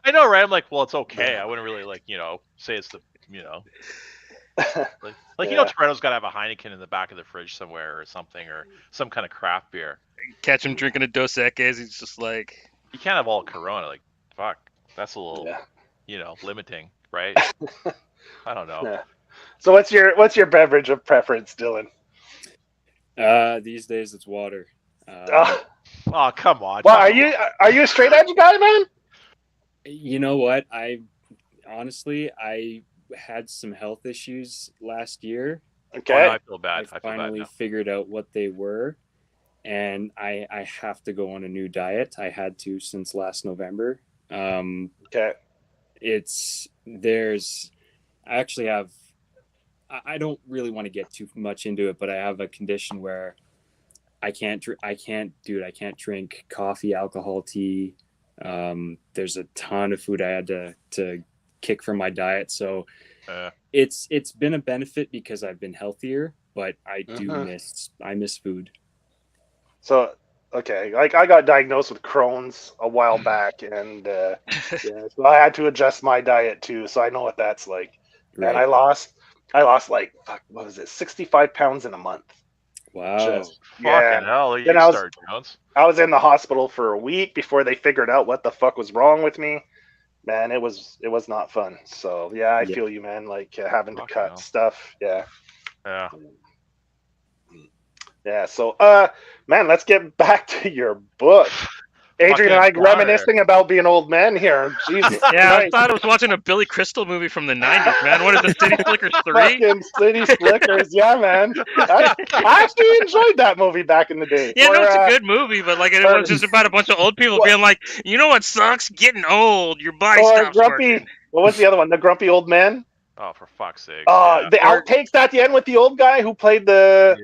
I know, right? I'm like, well, it's okay. I wouldn't really say it's the Yeah. Toronto's got to have a Heineken in the back of the fridge somewhere or something, or some kind of craft beer. Catch him drinking a Dos Equis, he's just like, You can't have all Corona. Like, fuck, that's a little, Yeah. limiting, right? I don't know. Yeah. So what's your beverage of preference, Dylan? These days it's water. Oh, come on. Well, are you a straight edge guy, man? You know what? I had some health issues last year. Okay. Oh, no, I feel bad. I finally figured out what they were, and I have to go on a new diet. I had to since last November. Okay. I actually have. I don't really want to get too much into it, but I have a condition where I can't drink coffee, alcohol, tea. There's a ton of food I had to kick from my diet, so it's been a benefit because I've been healthier, but I miss food. So okay, like I got diagnosed with Crohn's a while back, and so I had to adjust my diet too. So I know what that's like. Right. And I lost like what was it, 65 pounds in a month. Wow. Just, Fucking hell, you Then Jones. I was in the hospital for a week before they figured out what the fuck was wrong with me. Man, it was not fun. So yeah, I feel you, man. Like having to cut stuff. Yeah. Yeah. Yeah. So man, let's get back to your book. Adrian and I reminiscing about being old men here. Jesus. Yeah, I thought I was watching a Billy Crystal movie from the 90s, man. What is the City Slickers 3? Fucking City Slickers, yeah, man. I actually enjoyed that movie back in the day. Yeah, no, it's a good movie, but like it was just about a bunch of old people being like, you know what sucks? Getting old. Your body stops working. What was the other one? The Grumpy Old Man? Oh, for fuck's sake. The outtakes at the end with the old guy who played the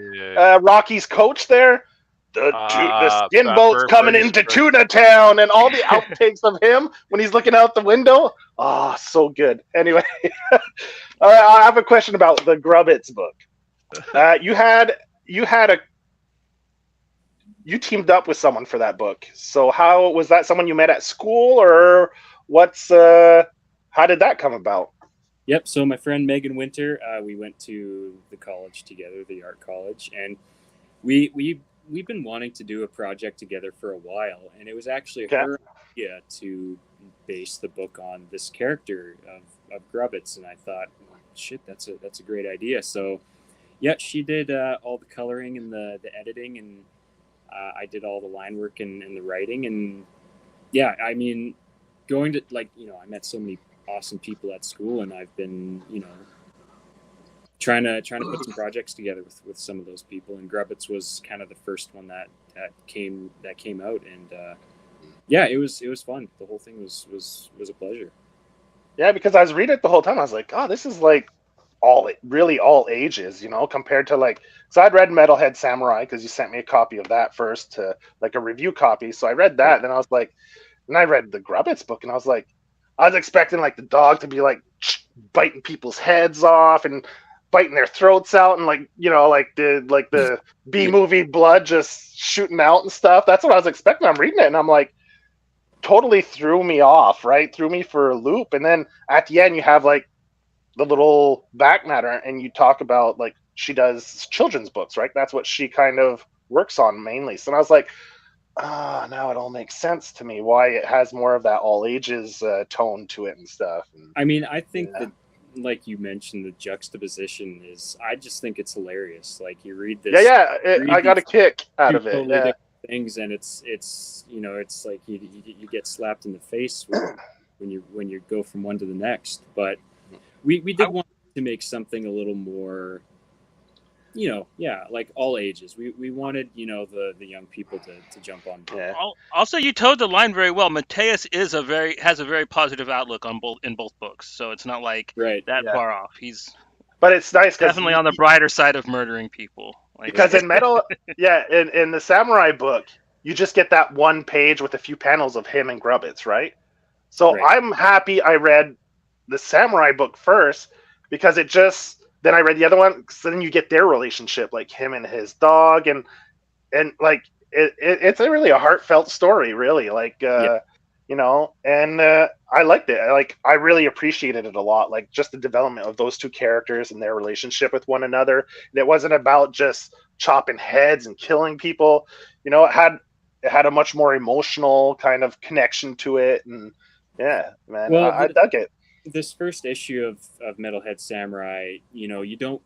Rocky's coach there. The skin boat's coming into Tuna Town, and all the outtakes of him when he's looking out the window. Oh, so good. Anyway, all right, I have a question about the Grubbits book. You teamed up with someone for that book. So how was that? Someone you met at school, or how did that come about? Yep. So my friend Megan Winter, we went to the college together, the art college, and we've been wanting to do a project together for a while, and it was actually her idea to base the book on this character of Grubbits, and I thought, shit, that's a great idea. So yeah, she did all the coloring and the editing, and I did all the line work and the writing, and yeah, I mean, going to I met so many awesome people at school, and I've been trying to put some projects together with some of those people, and Grubbits was kind of the first one that came out, and yeah, it was fun. The whole thing was a pleasure. Yeah, because I was reading it the whole time. I was like, oh, this is like all ages, compared to so I'd read Metalhead Samurai because you sent me a copy of that first, to like a review copy. So I read that, and I was like, and I read the Grubbits book, and I was like, I was expecting like the dog to be like biting people's heads off and biting their throats out, and the B movie blood just shooting out and stuff. That's what I was expecting. I'm reading it, and I'm like, totally threw me off, right? Threw me for a loop. And then at the end, you have like the little back matter, and you talk about like she does children's books, right? That's what she kind of works on mainly. So I was like, now it all makes sense to me why it has more of that all ages tone to it and stuff. And, I mean, I think that like you mentioned, the juxtaposition is, I just think it's hilarious. Like you read Yeah, this, I read got a these kick out two of it. totally Yeah. different things, and it's it's like you get slapped in the face when you go from one to the next. But we did want to make something a little more, like all ages. We wanted, the young people to jump on board. Yeah. Also, you towed the line very well. Mateus has a very positive outlook on both books, so it's not like Right. that Yeah. far off. He's But it's nice definitely on the brighter side of murdering people. Like, because in Metal, in the Samurai book, you just get that one page with a few panels of him and Grubbits, right? So Right. I'm happy I read the Samurai book first because then I read the other one. So then you get their relationship, like him and his dog, and like it's really a heartfelt story, really. Like Yeah. and I liked it. I really appreciated it a lot. Like just the development of those two characters and their relationship with one another. And it wasn't about just chopping heads and killing people. It had a much more emotional kind of connection to it, and yeah, man, Well, I dug it. this first issue of Metalhead Samurai, you don't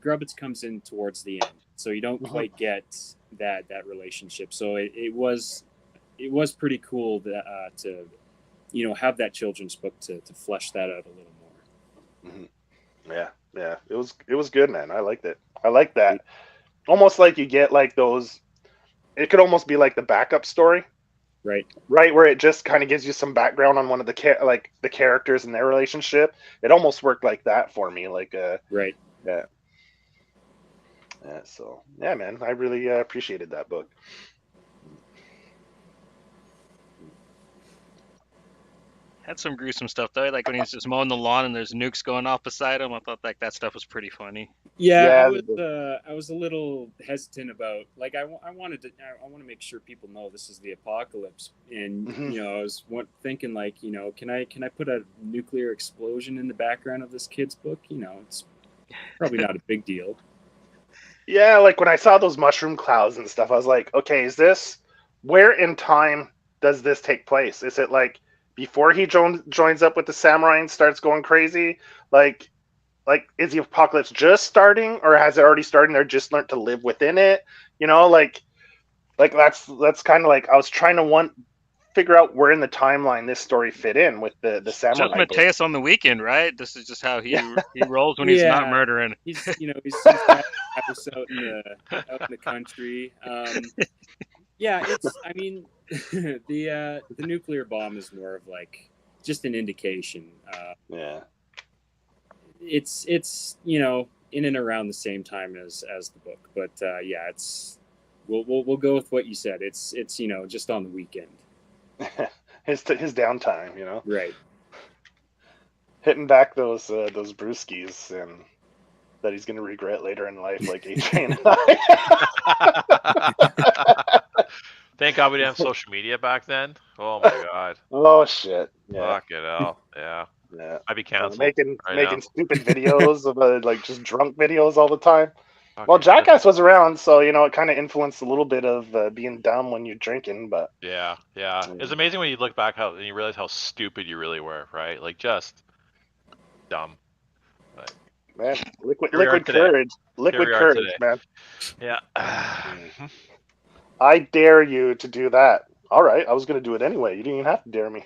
Grubbits comes in towards the end, so you don't quite get that relationship. So it was pretty cool to have that children's book to flesh that out a little more. Yeah, it was good, man. I liked it. I like that. Almost like you get like those. It could almost be like the backup story, Right. where it just kind of gives you some background on one of the characters and their relationship. It almost worked like that for me. Right. Yeah. So yeah, man, I really appreciated that book. had some gruesome stuff though. Like when he's just mowing the lawn and there's nukes going off beside him. I thought like that stuff was pretty funny. Yeah, Yeah. I was a little hesitant about, like, I want to make sure people know this is the apocalypse, and I was thinking, like, can I put a nuclear explosion in the background of this kid's book? It's probably not a big deal. Yeah, like when I saw those mushroom clouds and stuff, I was like, okay, where in time does this take place? Is it like before he joins up with the samurai and starts going crazy? Like is the apocalypse just starting, or has it already started and they're just learned to live within it? Like that's kind of like I was trying to figure out where in the timeline this story fit in with the samurai. Just Mateus on the weekend, right? This is just how he rolls when he's not murdering. He's he's got a house out in the country. Yeah, I mean, the nuclear bomb is more of like just an indication. Yeah. It's in and around the same time as the book, but yeah, we'll go with what you said. It's just on the weekend. his downtime, Right. Hitting back those brewskis and that he's gonna regret later in life, like Adrian and I. Thank God we didn't have social media back then. Oh my God. Oh shit. Yeah. Fuck it hell. Yeah. Yeah. I'd be canceled. Making stupid videos of like just drunk videos all the time. Well, Okay. Jackass was around, so it kind of influenced a little bit of being dumb when you're drinking. But Yeah. It's amazing when you look back and you realize how stupid you really were, right? Like just dumb. But man, liquid Here we are today. courage, liquid courage, today. man. Yeah. I dare you to do that. All right, I was going to do it anyway. You didn't even have to dare me.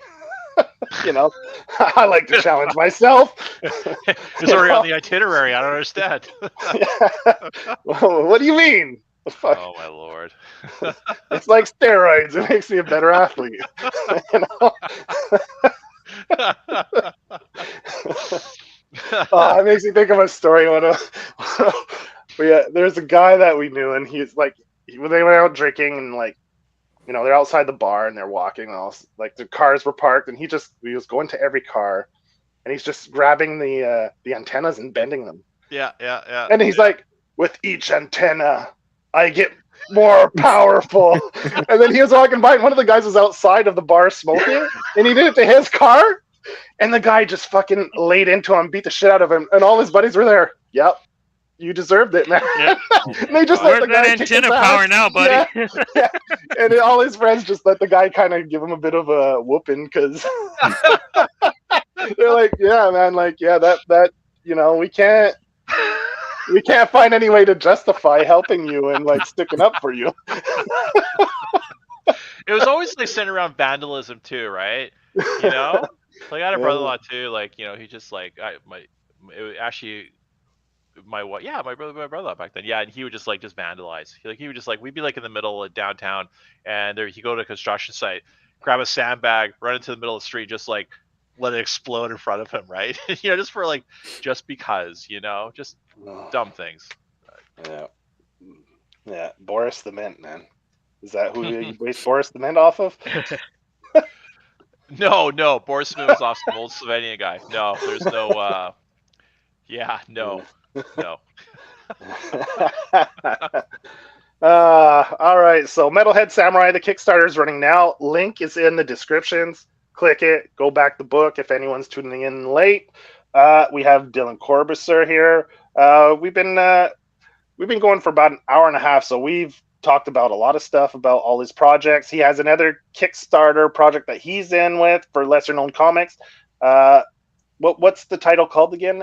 I like to challenge myself. It's already on the itinerary. I don't understand. Well, what do you mean? Oh my Lord. It's like steroids. It makes me a better athlete. It makes me think of a story there's a guy that we knew, and he's like, when they went out drinking and like, they're outside the bar and they're walking, and all like the cars were parked, and he was going to every car, and he's just grabbing the antennas and bending them. Yeah. And he's like, with each antenna, I get more powerful. And then he was walking by, and one of the guys was outside of the bar smoking, and he did it to his car, and the guy just fucking laid into him, beat the shit out of him, and all his buddies were there. Yep. You deserved it, man. Yep. And they just let the guy that antenna power now, buddy. Yeah. And all his friends just let the guy kind of give him a bit of a whooping because They're like, yeah, man, like, yeah, that we can't find any way to justify helping you and like sticking up for you. It was always like centered around vandalism too, right? You know, like I had a Yeah. brother-in-law too. Like he just like it was actually my brother back then. Yeah, and he would just vandalize. He would just like we'd be like in the middle of downtown, and there he go to a construction site, grab a sandbag, run into the middle of the street, just like let it explode in front of him, right? Just for like just because, just dumb things. Yeah. Yeah. Boris the Mint, man. Is that who you base Boris the Mint off of? No, Boris Smith was off some old Slovenian guy. No, there's no. Yeah, no. All right, so Metalhead Samurai, the Kickstarter is running now. Link is in the descriptions. Click it. Go back the book if anyone's tuning in late. We have Dillion Korbisser here. We've been going for about an hour and a half, so we've talked about a lot of stuff about all his projects. He has another Kickstarter project that he's in with for lesser known comics. What's the title called again,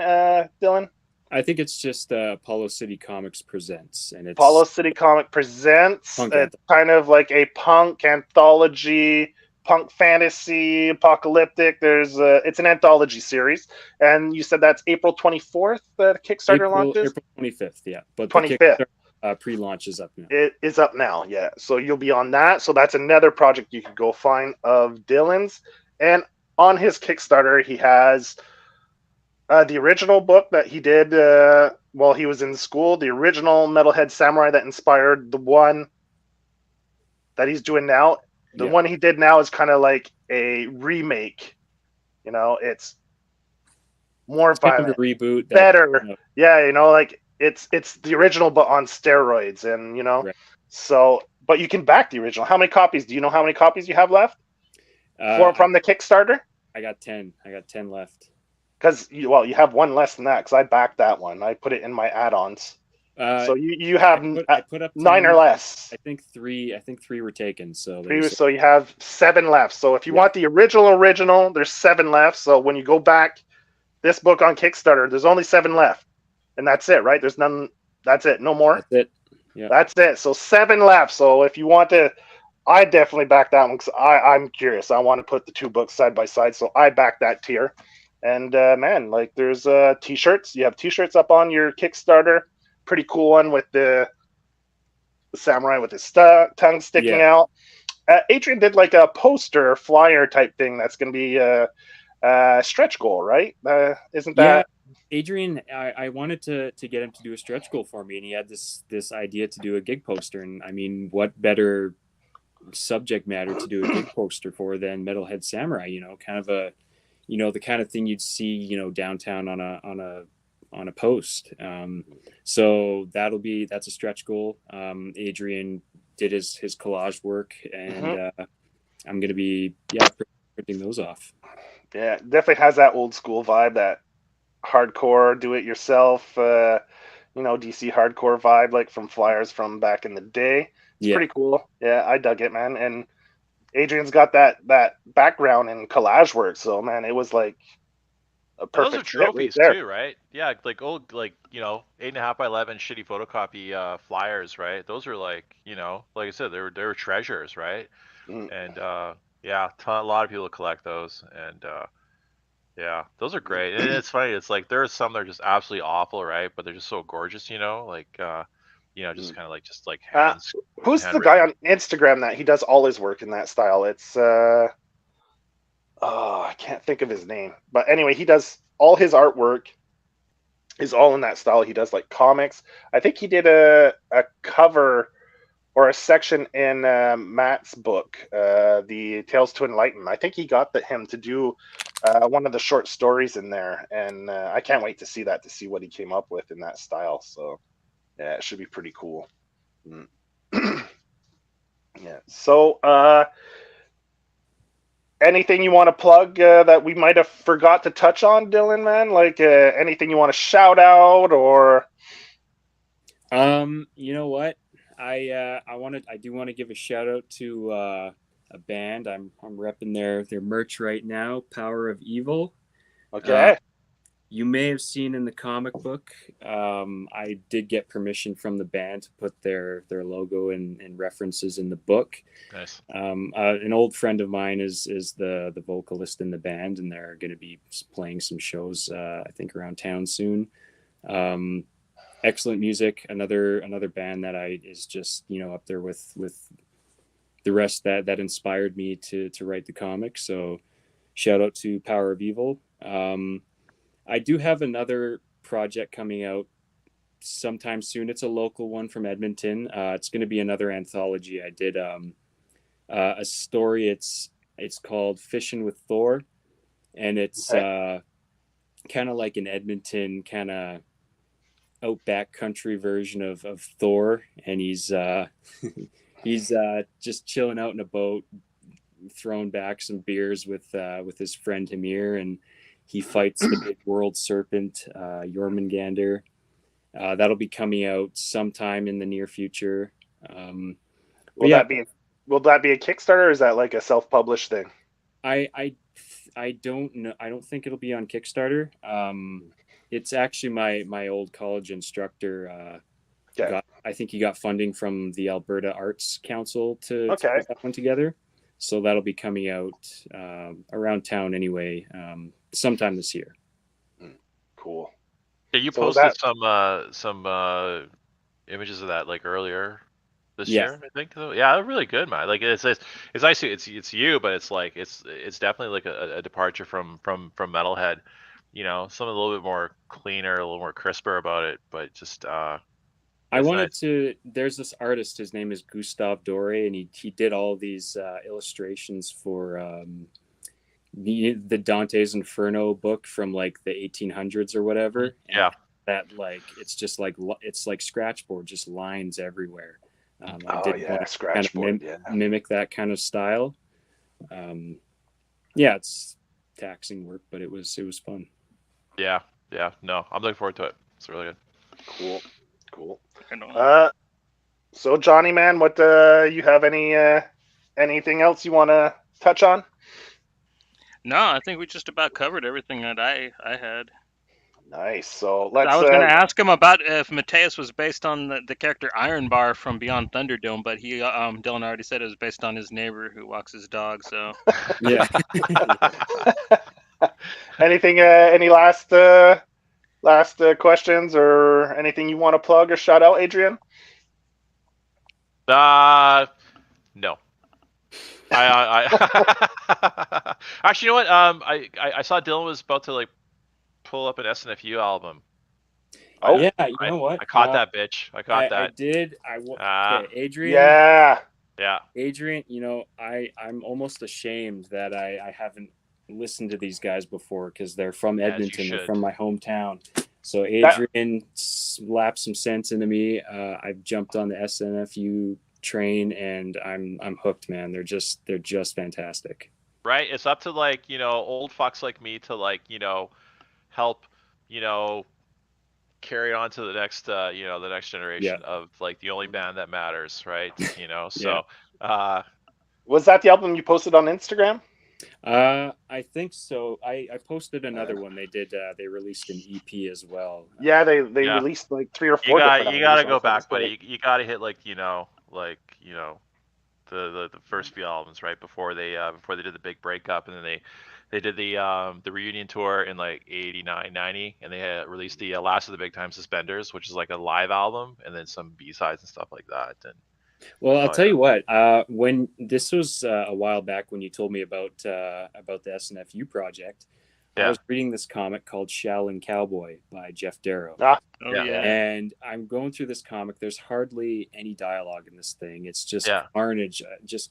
Dylan? I think it's just Apollo City Comics Presents, and it's Apollo City Comic Presents. It's kind of like a punk anthology, punk fantasy, apocalyptic. It's an anthology series, and you said that's April 24th. The Kickstarter launches April 25th. Yeah, but 25th. The Kickstarter pre-launch is up now. It is up now. Yeah, so you'll be on that. So that's another project you can go find of Dylan's, and on his Kickstarter he has. The original book that he did while he was in school, the original Metalhead Samurai that inspired the one that he's doing now. The one he did now is kind of like a remake. It's more violent, kind of a reboot, better. Yeah, like it's the original but on steroids, and right. So, but you can back the original. How many copies? Do you know how many copies you have left from the Kickstarter? I got 10. I got 10 left. Because you have one less than that. Because I backed that one. I put it in my add-ons. So you have I put up 9 or less. I think three were taken. So you have 7 left. So if you want the original, there's 7 left. So when you go back this book on Kickstarter, there's only 7 left, and that's it, right? There's none. That's it. No more. That's it. Yeah. That's it. So 7 left. So if you want to, I definitely back that one because I'm curious. I want to put the 2 books side by side. So I back that tier. And man, like there's t-shirts. You have t-shirts up on your Kickstarter. Pretty cool one with the samurai with his tongue sticking out. Adrian did like a poster flyer type thing that's going to be a stretch goal, right? Isn't that? Yeah, Adrian, I wanted to get him to do a stretch goal for me, and he had this idea to do a gig poster. And I mean, what better subject matter to do a gig poster for than Metalhead Samurai? Kind of a the kind of thing you'd see, downtown on a post. So that's a stretch goal. Adrian did his collage work, and I'm going to be printing those off. Yeah, definitely has that old school vibe, that hardcore do it yourself, DC hardcore vibe, like from flyers from back in the day. It's pretty cool. Yeah, I dug it, man. And Adrian's got that background in collage work, so man, it was like a perfect. Those are trophies too, right? Yeah, like old, 8.5 by 11 shitty photocopy flyers, right? Those are like I said, they were treasures, right? And a lot of people collect those, and those are great. And it's funny, it's like there are some that are just absolutely awful, right? But they're just so gorgeous, just kind of like hands. Who's the guy on Instagram that he does all his work in that style? It's I can't think of his name, but anyway, he does all his artwork is all in that style. He does like comics. I think he did a cover or a section in Matt's book, the Tales to Enlighten. I think he got him to do one of the short stories in there, and I can't wait to see that, to see what he came up with in that style. So yeah, it should be pretty cool. Yeah. So anything you want to plug that we might have forgot to touch on, Dylan, man? Like anything you want to shout out, or? You know what? I do want to give a shout out to a band. I'm repping their merch right now, Power of Evil. Okay. You may have seen in the comic book, I did get permission from the band to put their logo and references in the book. Nice. An old friend of mine is the vocalist in the band, and they're going to be playing some shows, I think, around town soon. Excellent music. Another band that is just up there with the rest that inspired me to write the comic. So shout out to Power of Evil. I do have another project coming out sometime soon. It's a local one from Edmonton. It's going to be another anthology. I did a story. It's called Fishing with Thor, and it's kind of like an Edmonton kind of outback country version of Thor, and he's he's just chilling out in a boat, throwing back some beers with his friend Hamir, and he fights the big world serpent, Jormungandr. That'll be coming out sometime in the near future. Will that be a Kickstarter, or is that like a self-published thing? I don't know. I don't think it'll be on Kickstarter. It's actually my old college instructor. I think he got funding from the Alberta Arts Council to put that one together. So that'll be coming out around town anyway, sometime this year. Cool. Yeah, you posted some images of that like earlier this year, I think. Yeah, really good, man. Like it's nice. It's you, but it's like it's definitely like a departure from Metalhead. Something a little bit more cleaner, a little more crisper about it, but just. I wanted to. There's this artist. His name is Gustave Doré, and he did all these illustrations for the Dante's Inferno book from like the 1800s or whatever. Yeah. And that it's just like it's like scratchboard, just lines everywhere. I did want to kind of mimic that kind of style. Yeah, it's taxing work, but it was fun. Yeah. No, I'm looking forward to it. It's really good. Cool. So Johnny, man, what you have anything else you want to touch on? No, I think we just about covered everything that I had. Nice. So let's. I was going to ask him about if Mateus was based on the character Iron Bar from Beyond Thunderdome, but Dillon already said it was based on his neighbor who walks his dog. So yeah. Anything? Any last questions or anything you want to plug or shout out, Adrian? No. I actually, you know what? I saw Dillon was about to like pull up an SNFU album. Oh yeah, you know what? I caught that bitch. I caught that. I did. Adrian. Yeah. Adrian, I'm almost ashamed that I haven't listened to these guys before because they're from Edmonton. They're from my hometown. So Adrian slapped some sense into me. I've jumped on the SNFU train and I'm hooked, man. They're just fantastic. Right? It's up to like, old fucks like me to like, help, carry on to the next the next generation of like the only band that matters, right? So was that the album you posted on Instagram? I think so. I posted another one. They did. They released an EP as well. Yeah, they released like 3 or 4. You gotta go back, buddy. You gotta hit like the first few albums right before they did the big breakup, and then they did the reunion tour in like 89, 90, and they released the Last of the Big Time Suspenders, which is like a live album, and then some B-sides and stuff like that. And well, I'll tell you what. When this was a while back, when you told me about the SNFU project, I was reading this comic called Shaolin Cowboy by Jeff Darrow. And I'm going through this comic. There's hardly any dialogue in this thing. It's just carnage, just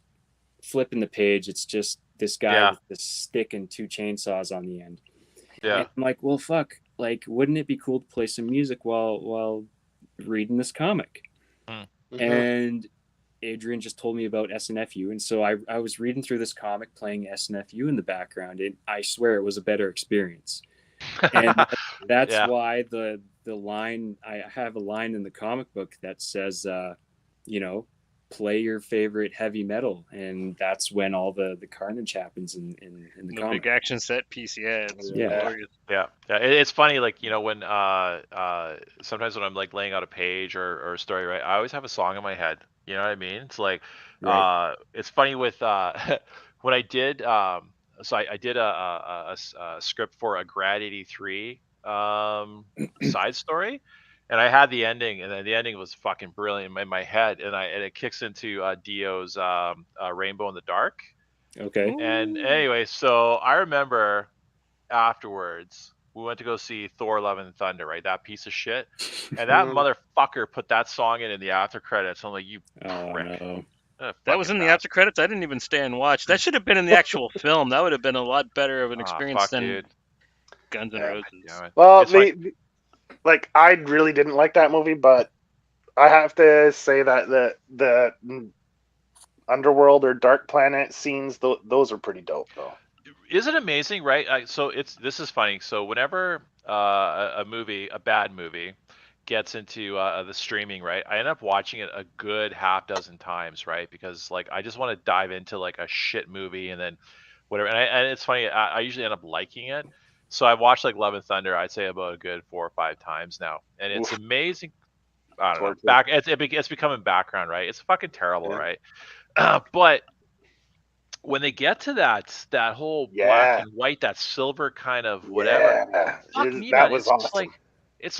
flipping the page. It's just this guy with this stick and 2 chainsaws on the end. Yeah. And I'm like, well, fuck. Like, wouldn't it be cool to play some music while reading this comic? Mm-hmm. And Adrian just told me about SNFU, and so I was reading through this comic playing SNFU in the background, and I swear it was a better experience. And that's why the line, I have a line in the comic book that says, play your favorite heavy metal, and that's when all the carnage happens in the The comic. big action set piece, yeah, it's Yeah. glorious. Yeah, it's funny, like, when sometimes when I'm like laying out a page or a story, right, I always have a song in my head. You know what I mean? It's like, Right. it's funny with when I did, so I did a script for a Grad 83 side story, and I had the ending, and then the ending was fucking brilliant in my head, and it kicks into Dio's Rainbow in the Dark, Okay. and Ooh. anyway, so I remember afterwards we went to go see Thor Love and Thunder, right? That piece of shit. And that motherfucker put that song in the after credits. I'm like, you Oh prick. no. That was Fucking in the bastard. after credits. I didn't even stay and watch. That should have been in the actual film. That would have been a lot better of an Ah, experience fuck, than dude. Guns N' Yeah. Roses. Damn it. Well, It's like, like I really didn't like that movie, but I have to say that the underworld or dark planet scenes, those are pretty dope, though. is it amazing, right? So this is funny. So whenever a movie, a bad movie, gets into the streaming, right, I end up watching it a good half dozen times, right? Because like I just want to dive into like a shit movie and then whatever. And it's funny, I usually end up liking it. So I've watched like Love and Thunder, I'd say about a good 4 or 5 times now, and it's Oof, amazing. I don't know. torture. It's becoming background, right? It's fucking terrible, Yeah. right? But when they get to that whole black Yeah, and white, that silver kind of whatever, yeah, fuck me, that man. was It's just awesome.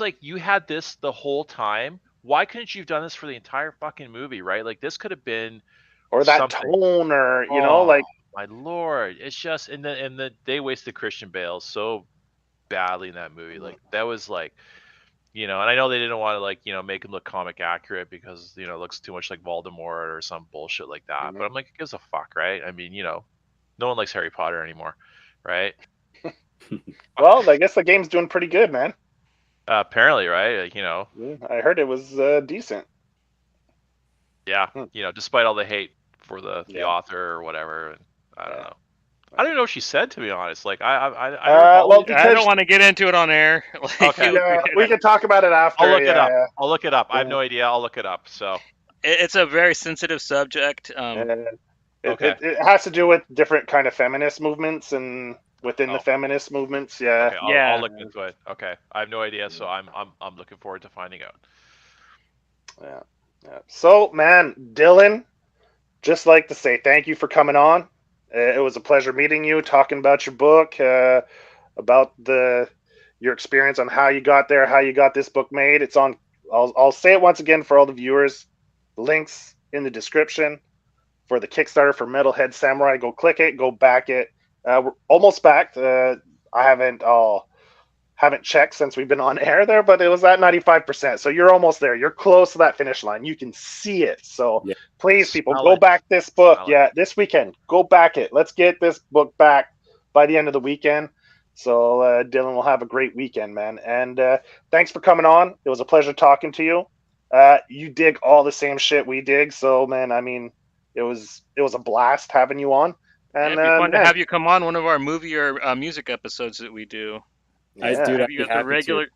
like you had this the whole time. Why couldn't you have done this for the entire fucking movie, right? Like this could have been Or that something. tone, or Oh like my lord. It's just and the they wasted Christian Bale so badly in that movie. Like that was like, and I know they didn't want to like, make him look comic accurate because, it looks too much like Voldemort or some bullshit like that. But I'm like, it gives a fuck, right? I mean, no one likes Harry Potter anymore, right? well, I guess the game's doing pretty good, man. Apparently, right? Like, Yeah, I heard it was decent. yeah, Hmm. despite all the hate for the Yeah. author or whatever, and I don't Yeah. know. I don't even know what she said, to be honest. Like, I never followed. Well, I because don't want to get into it on air. Like, Okay, yeah, we okay. can talk about it after. I'll look it Yeah, up. I'll look it up. I have yeah. no idea. I'll look it up. So, it's a very sensitive subject. okay. It has to do with different kind of feminist movements and within the Oh, feminist movements. Yeah. okay. I'll Yeah. look into it. Okay. I have no idea, so I'm looking forward to finding out. Yeah. Yeah. So, man, Dylan, just like to say thank you for coming on. It was a pleasure meeting you, talking about your book, about your experience on how you got there, how you got this book made. It's on. I'll say it once again for all the viewers. Links in the description for the Kickstarter for Metalhead Samurai. Go click it. Go back it. We're almost back. I haven't checked since we've been on air there, but it was at 95%. So you're almost there. You're close to that finish line. You can see it. So Yeah. please, people, Smell go it. back this book. Smell it. Yeah, this weekend. Go back it. Let's get this book back by the end of the weekend. So Dylan will have a great weekend, man. And thanks for coming on. It was a pleasure talking to you. You dig all the same shit we dig. So, man, I mean, it was a blast having you on. And It'd be fun to man, have you come on one of our movie or music episodes that we do. yeah. Dude, Have I'd you be as a happy regular, to.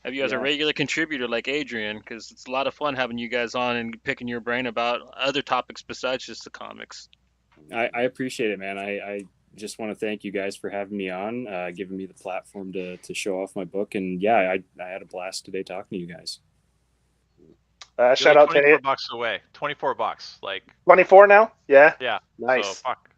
have you as a Yeah. regular contributor like Adrian, because it's a lot of fun having you guys on and picking your brain about other topics besides just the comics. I appreciate it, man. I just want to thank you guys for having me on, giving me the platform to show off my book. And yeah, I had a blast today talking to you guys. You're Shout like out to 24 it. bucks away. 24 bucks. Like, 24 now? Yeah. yeah. Nice. So fuck.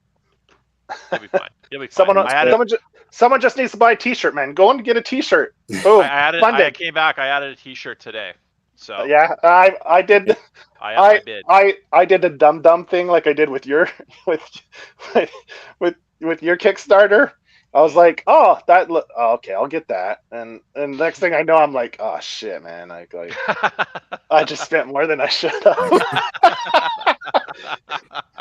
You'll be fine. You'll be fine. Someone, I had it. someone just needs to buy a T-shirt, man. Go and get a T-shirt. Boom. I added. Funded. I came back. I added a T-shirt today. So Yeah, I did. I bid. I did the dumb thing like I did with your with with your Kickstarter. I was like, oh, okay, I'll get that. And next thing I know, I'm like, oh shit, man, I just spent more than I should have.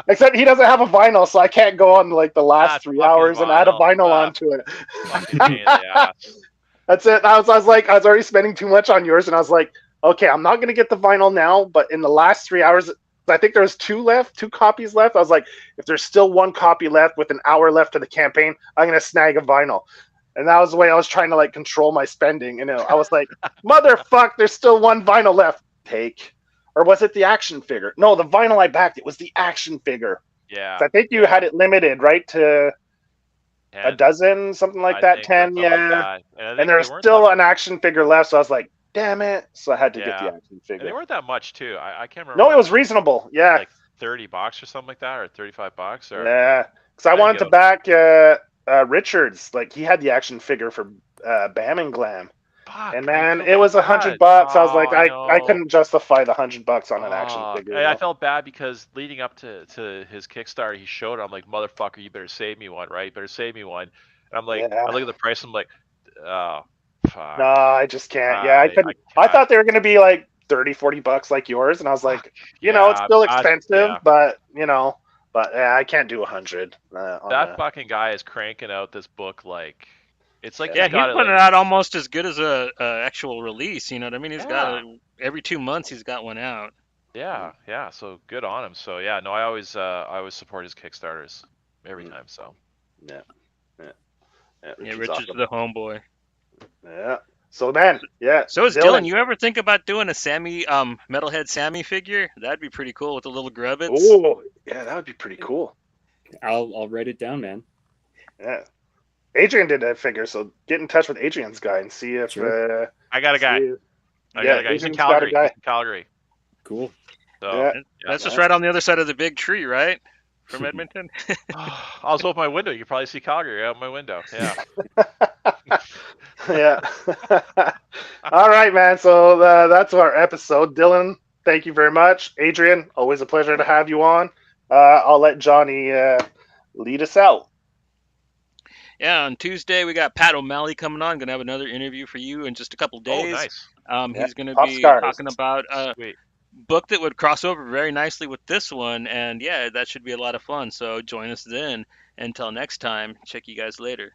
Except he doesn't have a vinyl, so I can't go on like the last That's 3 hours and add a vinyl onto it. Fucking pain in the ass. That's it. I was like, I was already spending too much on yours, and I was like, okay, I'm not gonna get the vinyl now, but in the last 3 hours, I think there was 2 copies left. I was like, if there's still 1 copy left with an hour left of the campaign, I'm gonna snag a vinyl. And that was the way I was trying to like control my spending. And I was like, motherfuck, there's still 1 vinyl left. Take. or was it the action figure? No, the vinyl I backed, it was the action figure. Yeah. So I think you had it limited, right, to a 10, dozen, something like I that, think, or 10, something like yeah. that. And I And think there they was weren't still that. an action figure left, so I was like, damn it. So I had to get the Yeah. action And they figure. weren't that much too. I can't remember. No, how it much was reasonable. Yeah. like $30 or something like that, or $35 or Yeah. Because I there you wanted to go. back Richards. Like, he had the action figure for Bam and Glam. Fuck, And I man, feel it so was bad. $100. I was Oh, like, I I know. couldn't justify the $100 on an action Oh, figure. and I Though. felt bad because leading up to his Kickstarter, he showed it. I'm like, motherfucker, you better save me one, right? You better save me one. And I'm like, Yeah. I look at the price, I'm like, oh, fuck. No, I just can't. Yeah, I I couldn't. I can't. thought they were going to be like 30, $40 like yours, and I was Fuck. like, it's Yeah, still expensive, yeah. but but yeah, I can't do 100 on That that. fucking guy is cranking out this book like it's like Yeah. he's Yeah, he's got it putting like it out almost as good as a actual release. You know what I mean? He's got yeah. it every 2 months. He's got one out. Yeah. So good on him. So yeah, no, I always support his Kickstarters every Mm. time. So Yeah, yeah, yeah. Yeah, Richard's Richard's awesome. the homeboy. Yeah. So then, yeah, So is Dylan. Dillon. You ever think about doing a Sammy, Metalhead Sammy figure? That'd be pretty cool with the little grubbits. Oh, yeah, that would be pretty cool. I'll write it down, man. Yeah. Adrian did that figure, so get in touch with Adrian's guy and see if. Sure. I got a guy. see if- I yeah, got a guy. He's in Adrian's got a Calgary. guy. He's in Calgary. Cool. So Yeah. That's just Yeah. right on the other side of the big tree, right? From Edmonton. I was open my window. You can probably see Calgary out my window. Yeah. Yeah. All right, man. So that's our episode. Dylan, thank you very much. Adrian, always a pleasure to have you on. I'll let Johnny lead us out. Yeah, on Tuesday we got Pat O'Malley coming on. Gonna have another interview for you in just a couple Oh, days. nice. Yeah, He's gonna Pop be Stars. talking about a Sweet. book that would cross over very nicely with this one, and yeah, that should be a lot of fun. So join us then. Until next time, check you guys later.